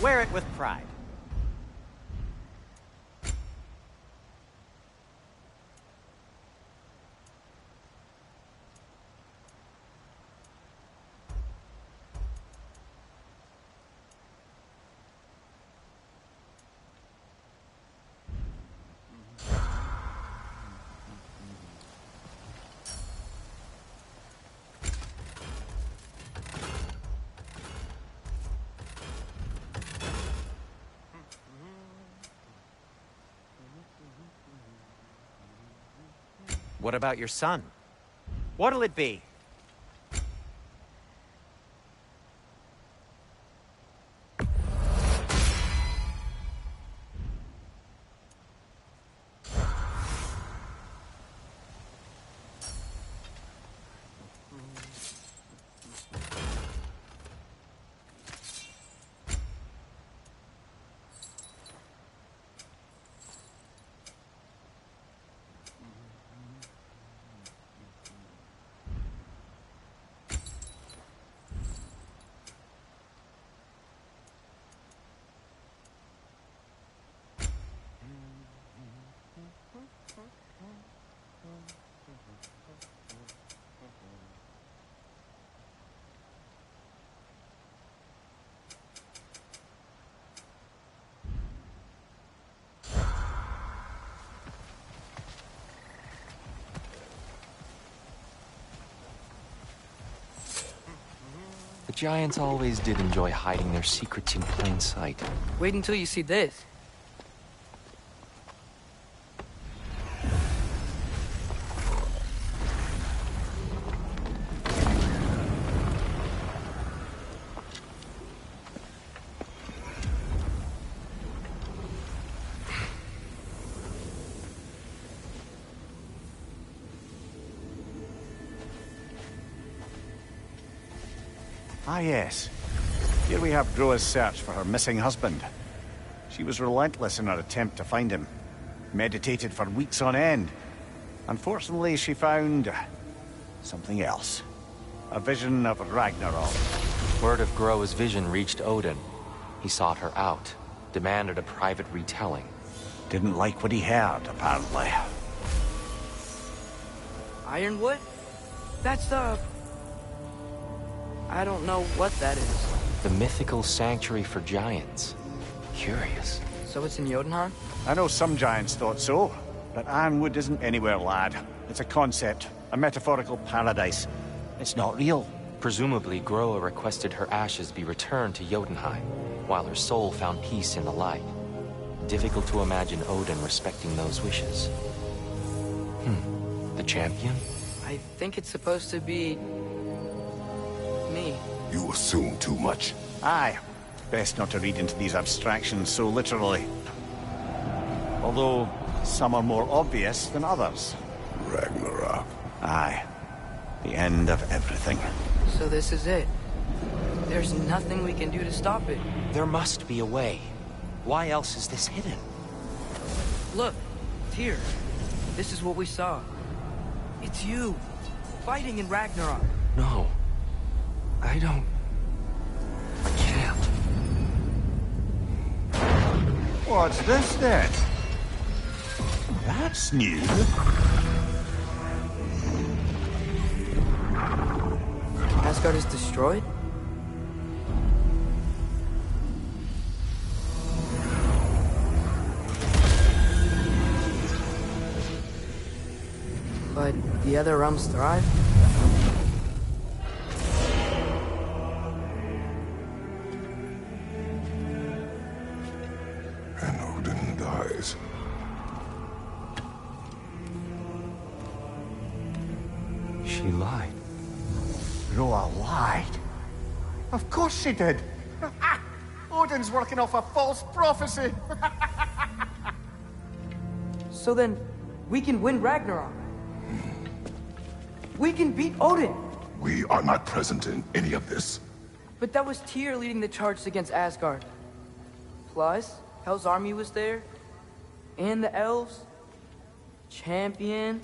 Wear it with pride. What about your son? What'll it be? The giants always did enjoy hiding their secrets in plain sight. Wait until you see this. Ah, yes. Here we have Groa's search for her missing husband. She was relentless in her attempt to find him. Meditated for weeks on end. Unfortunately, she found... something else. A vision of Ragnarok. Word of Groa's vision reached Odin. He sought her out, demanded a private retelling. Didn't like what he heard, apparently. Ironwood? That's the... I don't know what that is. The mythical sanctuary for giants. Curious. So it's in Jotunheim? I know some giants thought so, but Ironwood isn't anywhere, lad. It's a concept, a metaphorical paradise. It's not real. Presumably, Groa requested her ashes be returned to Jotunheim, while her soul found peace in the light. difficult to imagine Odin respecting those wishes. The champion? I think it's supposed to be... me. You assume too much. Aye. Best not to read into these abstractions so literally. Although, some are more obvious than others. Ragnarok. Aye. The end of everything. So this is it. There's nothing we can do to stop it. There must be a way. Why else is this hidden? Look, Tyr. This is what we saw. It's you, fighting in Ragnarok. No. I don't... I can't. What's this then? That's new. Asgard is destroyed? But the other realms thrive? And Odin dies. She lied. Roa lied. Of course she did. Odin's working off a false prophecy. So then, we can win Ragnarok. We can beat Odin. We are not present in any of this. But that was Tyr leading the charge against Asgard. Plus, Hell's army was there. And the elves. Champion.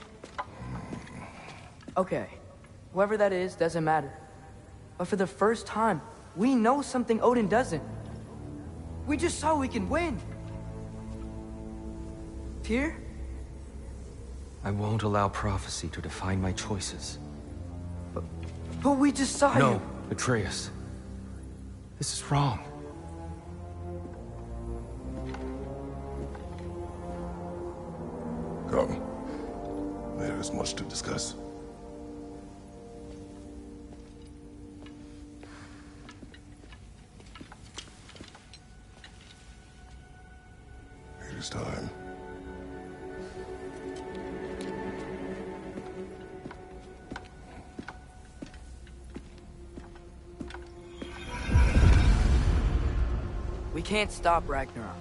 Okay. Whoever that is doesn't matter. But for the first time, we know something Odin doesn't. We just saw we can win. Tyr? I won't allow prophecy to define my choices. But we just saw you. No, Atreus. This is wrong. Come. There is much to discuss. It is time. We can't stop Ragnarok.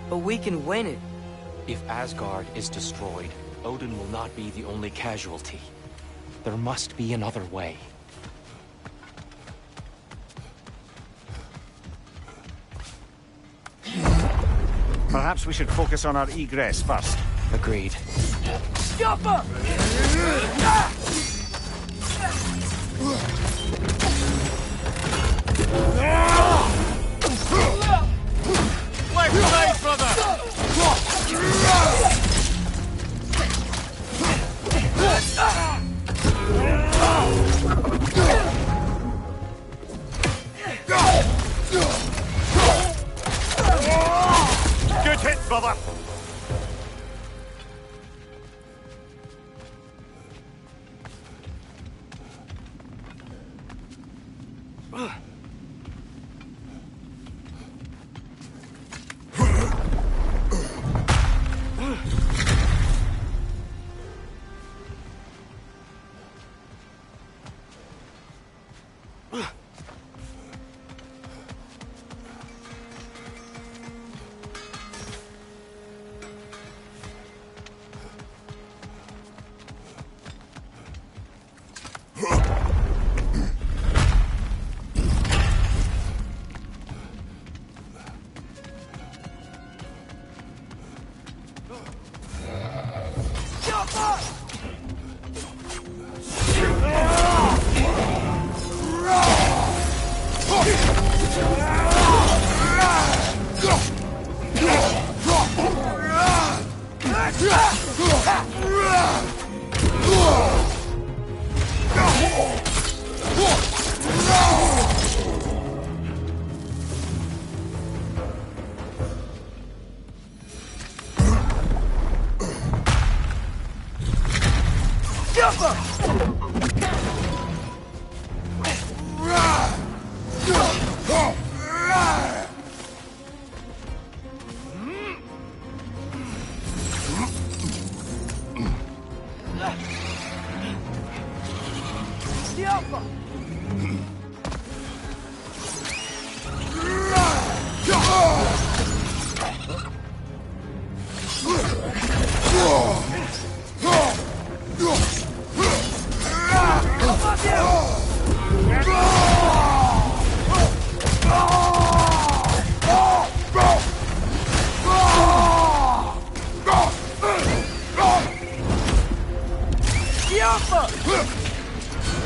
But we can win it. If Asgard is destroyed, Odin will not be the only casualty. There must be another way. Perhaps we should focus on our egress first. Agreed. Jumper! Left side, brother! Good hit, brother!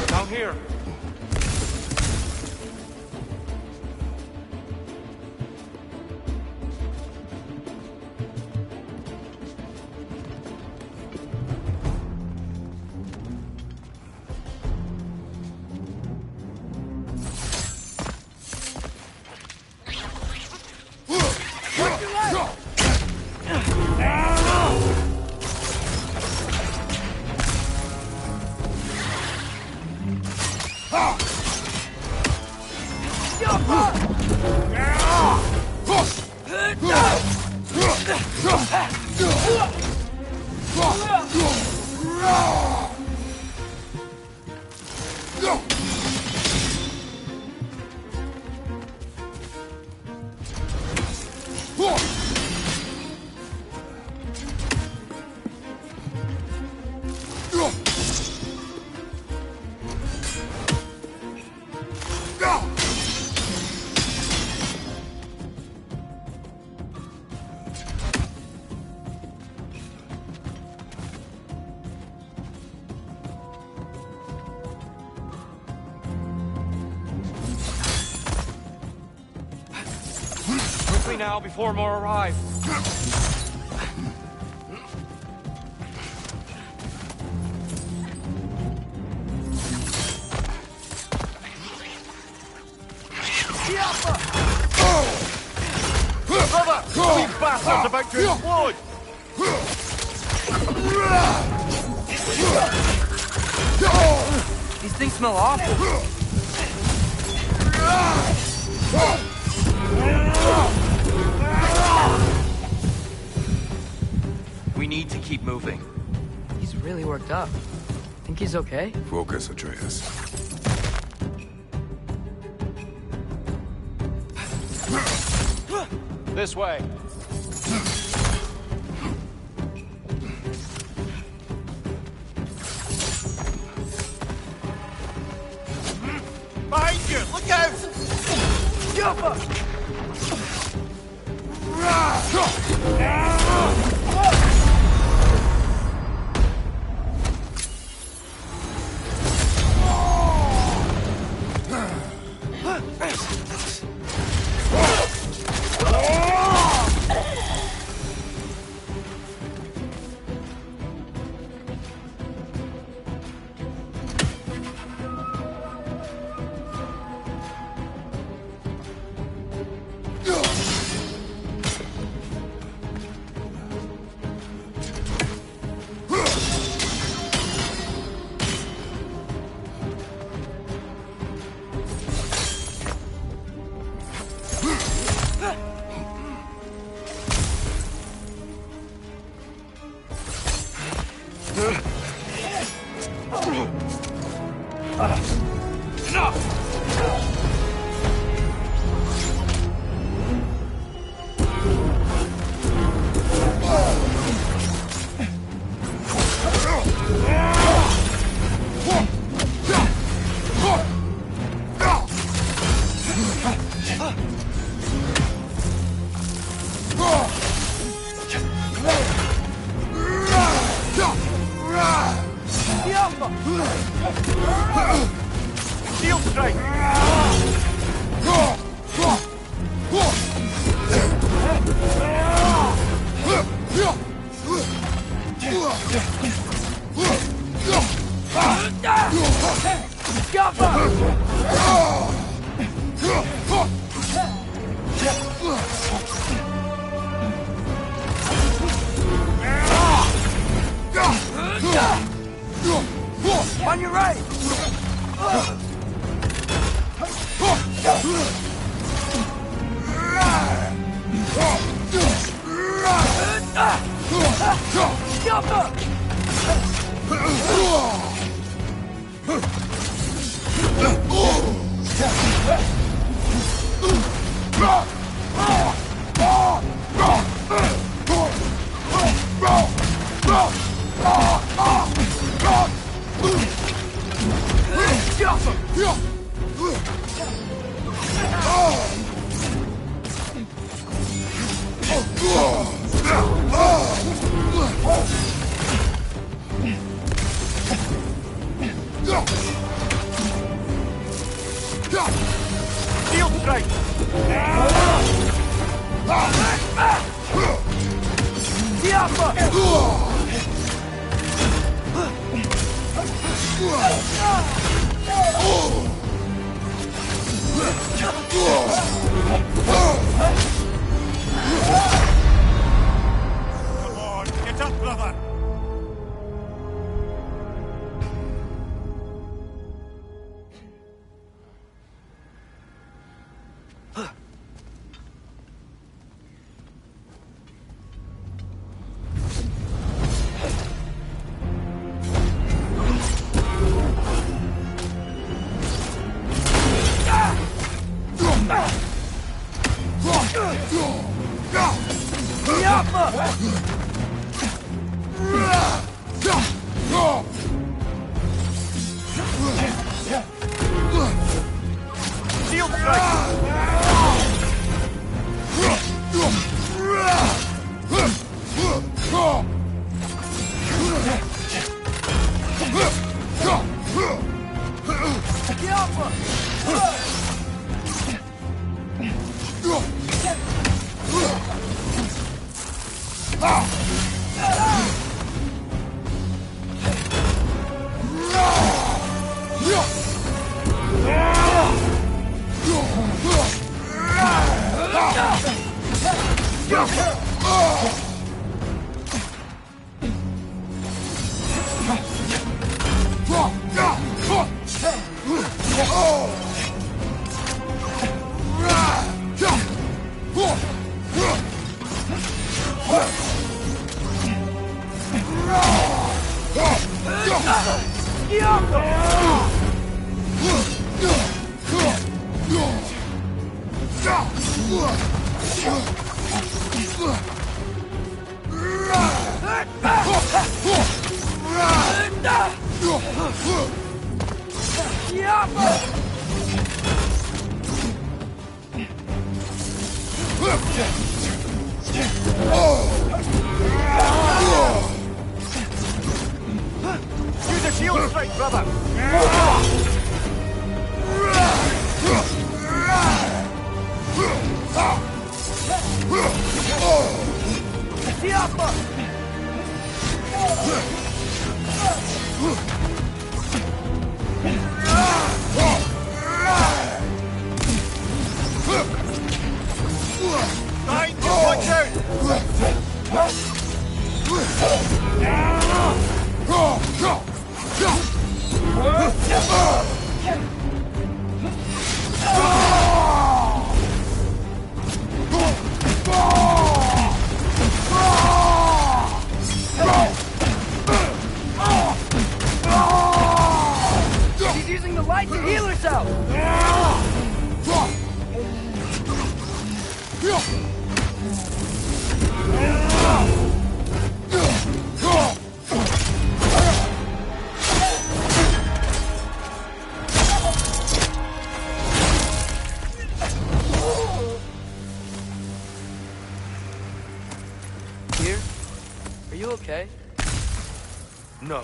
Down here. Now, before more arrive. Brother! These bastards about to explode! These things smell awful. We need to keep moving. He's really worked up. Think he's okay? Focus, Atreus. This way. Behind you! Look out! Shield strike! On your right! Shield strike! Come on, get up, brother! Shield strike! Use a shield strike, brother! Nine, watch out! She's using the light to heal herself! Here? Are you okay? No.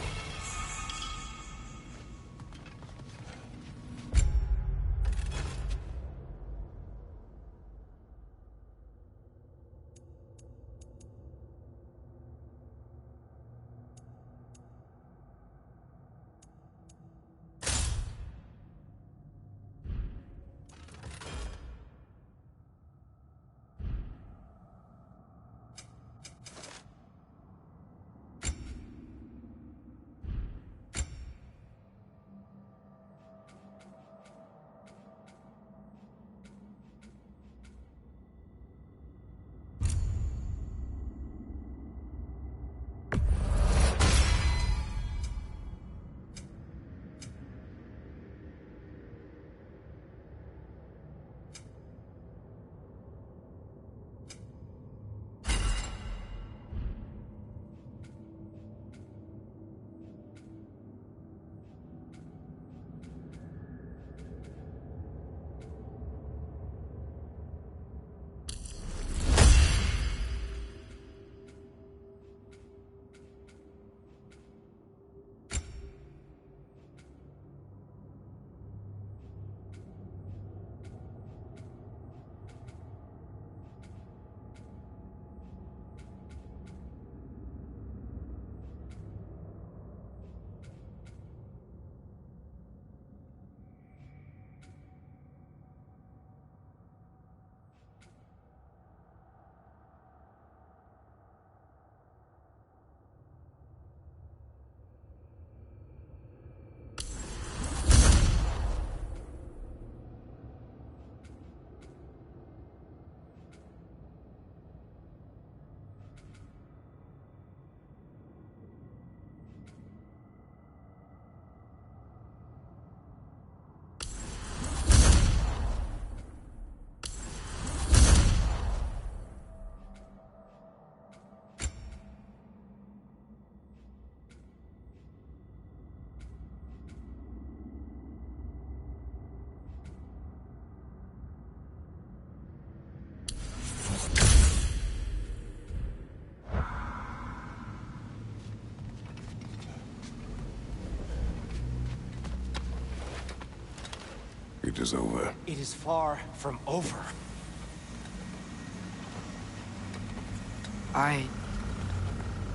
It is over. It is far from over.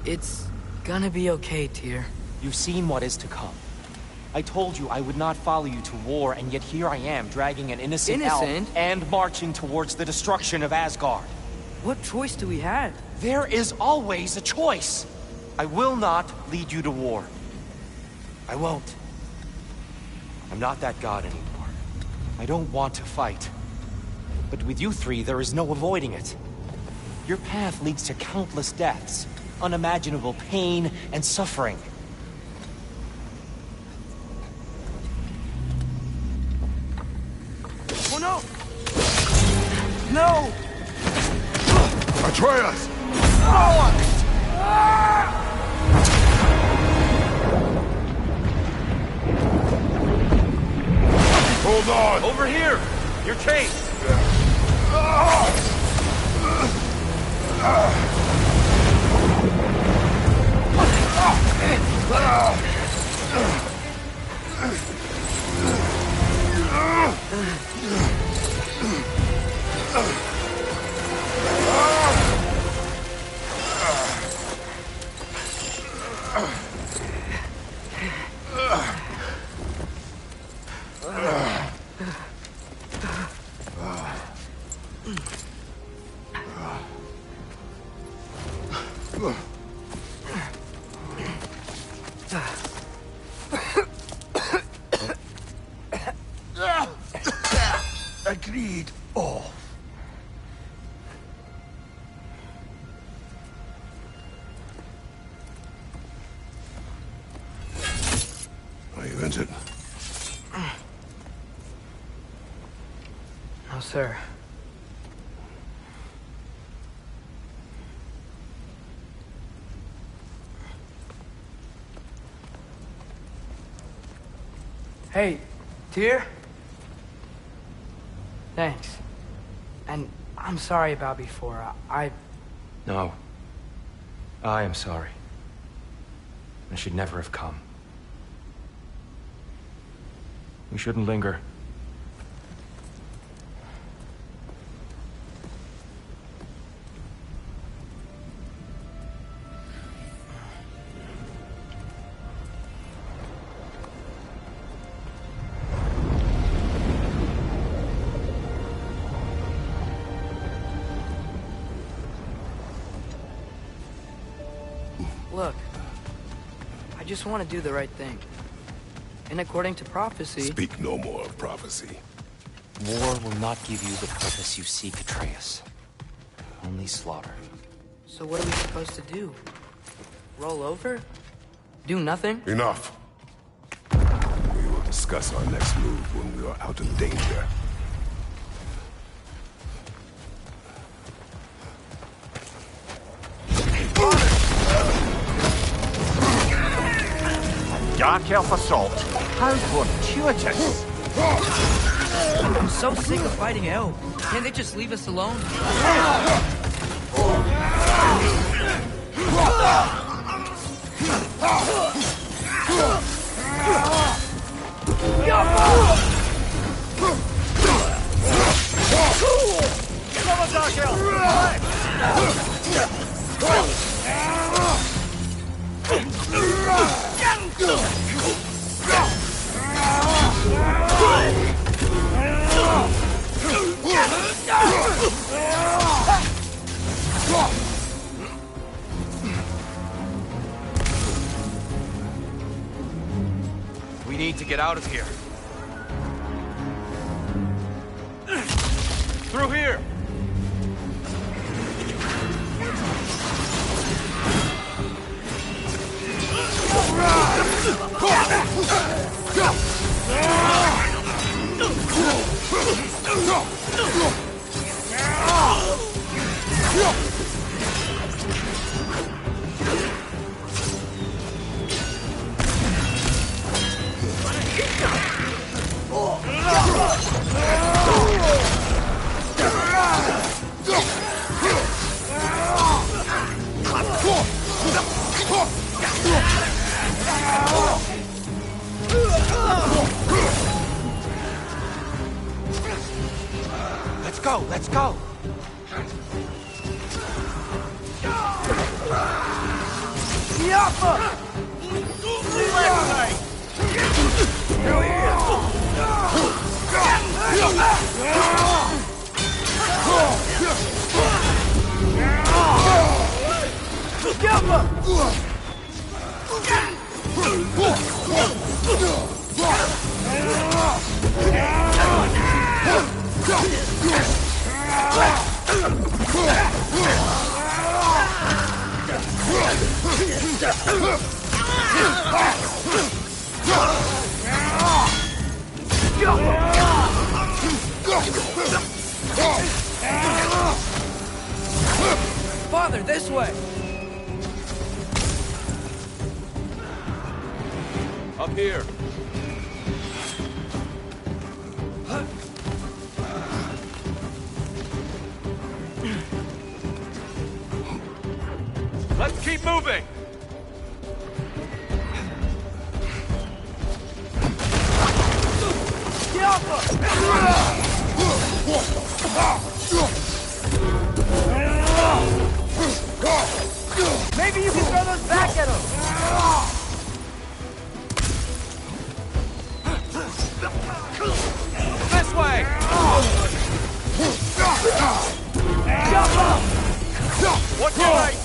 It's gonna be okay, Tyr. You've seen what is to come. I told you I would not follow you to war, and yet here I am, dragging an innocent elf and marching towards the destruction of Asgard. What choice do we have? There is always a choice. I will not lead you to war. I won't. I'm not that god anymore. I don't want to fight. But with you three, there is no avoiding it. Your path leads to countless deaths, unimaginable pain and suffering. Oh no! No! Atreus! Hold on! Over here! You're chased! Agreed. Oh. Are you injured? No, sir. Hey, Tyr? Thanks. And I'm sorry about before. No. I am sorry. I should never have come. We shouldn't linger. Look, I just want to do the right thing. And according to prophecy... Speak no more of prophecy. War will not give you the purpose you seek, Atreus. Only slaughter. So what are we supposed to do? Roll over? Do nothing? Enough. We will discuss our next move when we are out of danger. Dark Elf assault. How fortuitous. I'm so sick of fighting elves. Can't they just leave us alone? Come on, Dark Elf! We need to get out of here. Through here! go, let's go! Father, this way! Up here. Let's keep moving! Maybe you can throw those back at him! This way! Jump up! What's your right?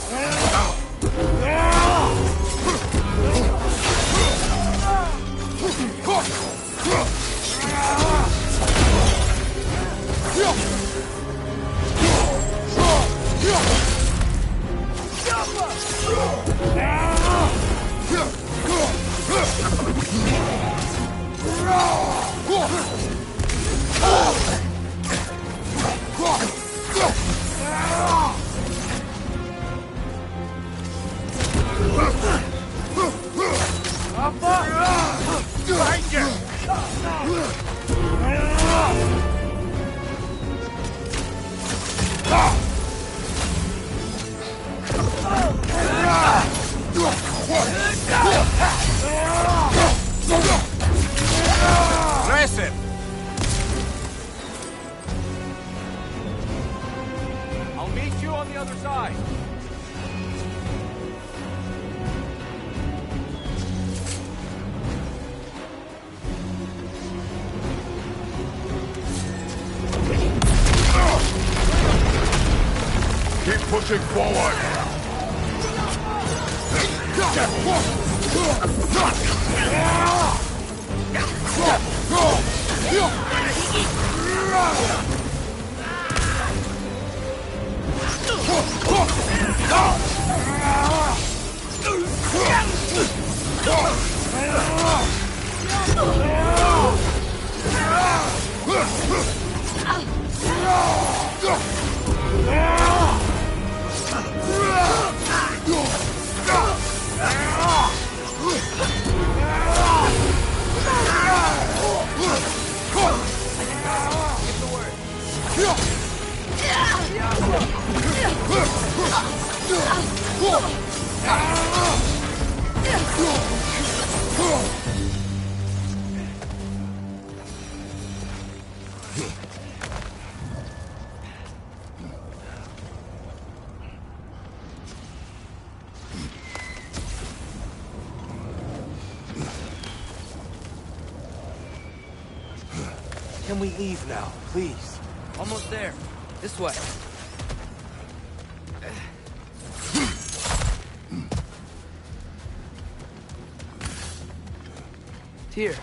Aggressive! I'll meet you on the other side. Keep pushing forward! Can we leave now, please? Almost there. This way. Here.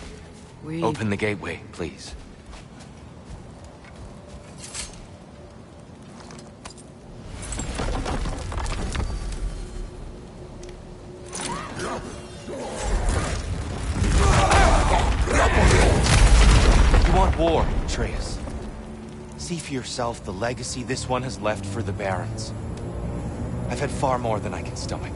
Open the gateway, please. You want war, Atreus. See for yourself the legacy this one has left for the Barons. I've had far more than I can stomach.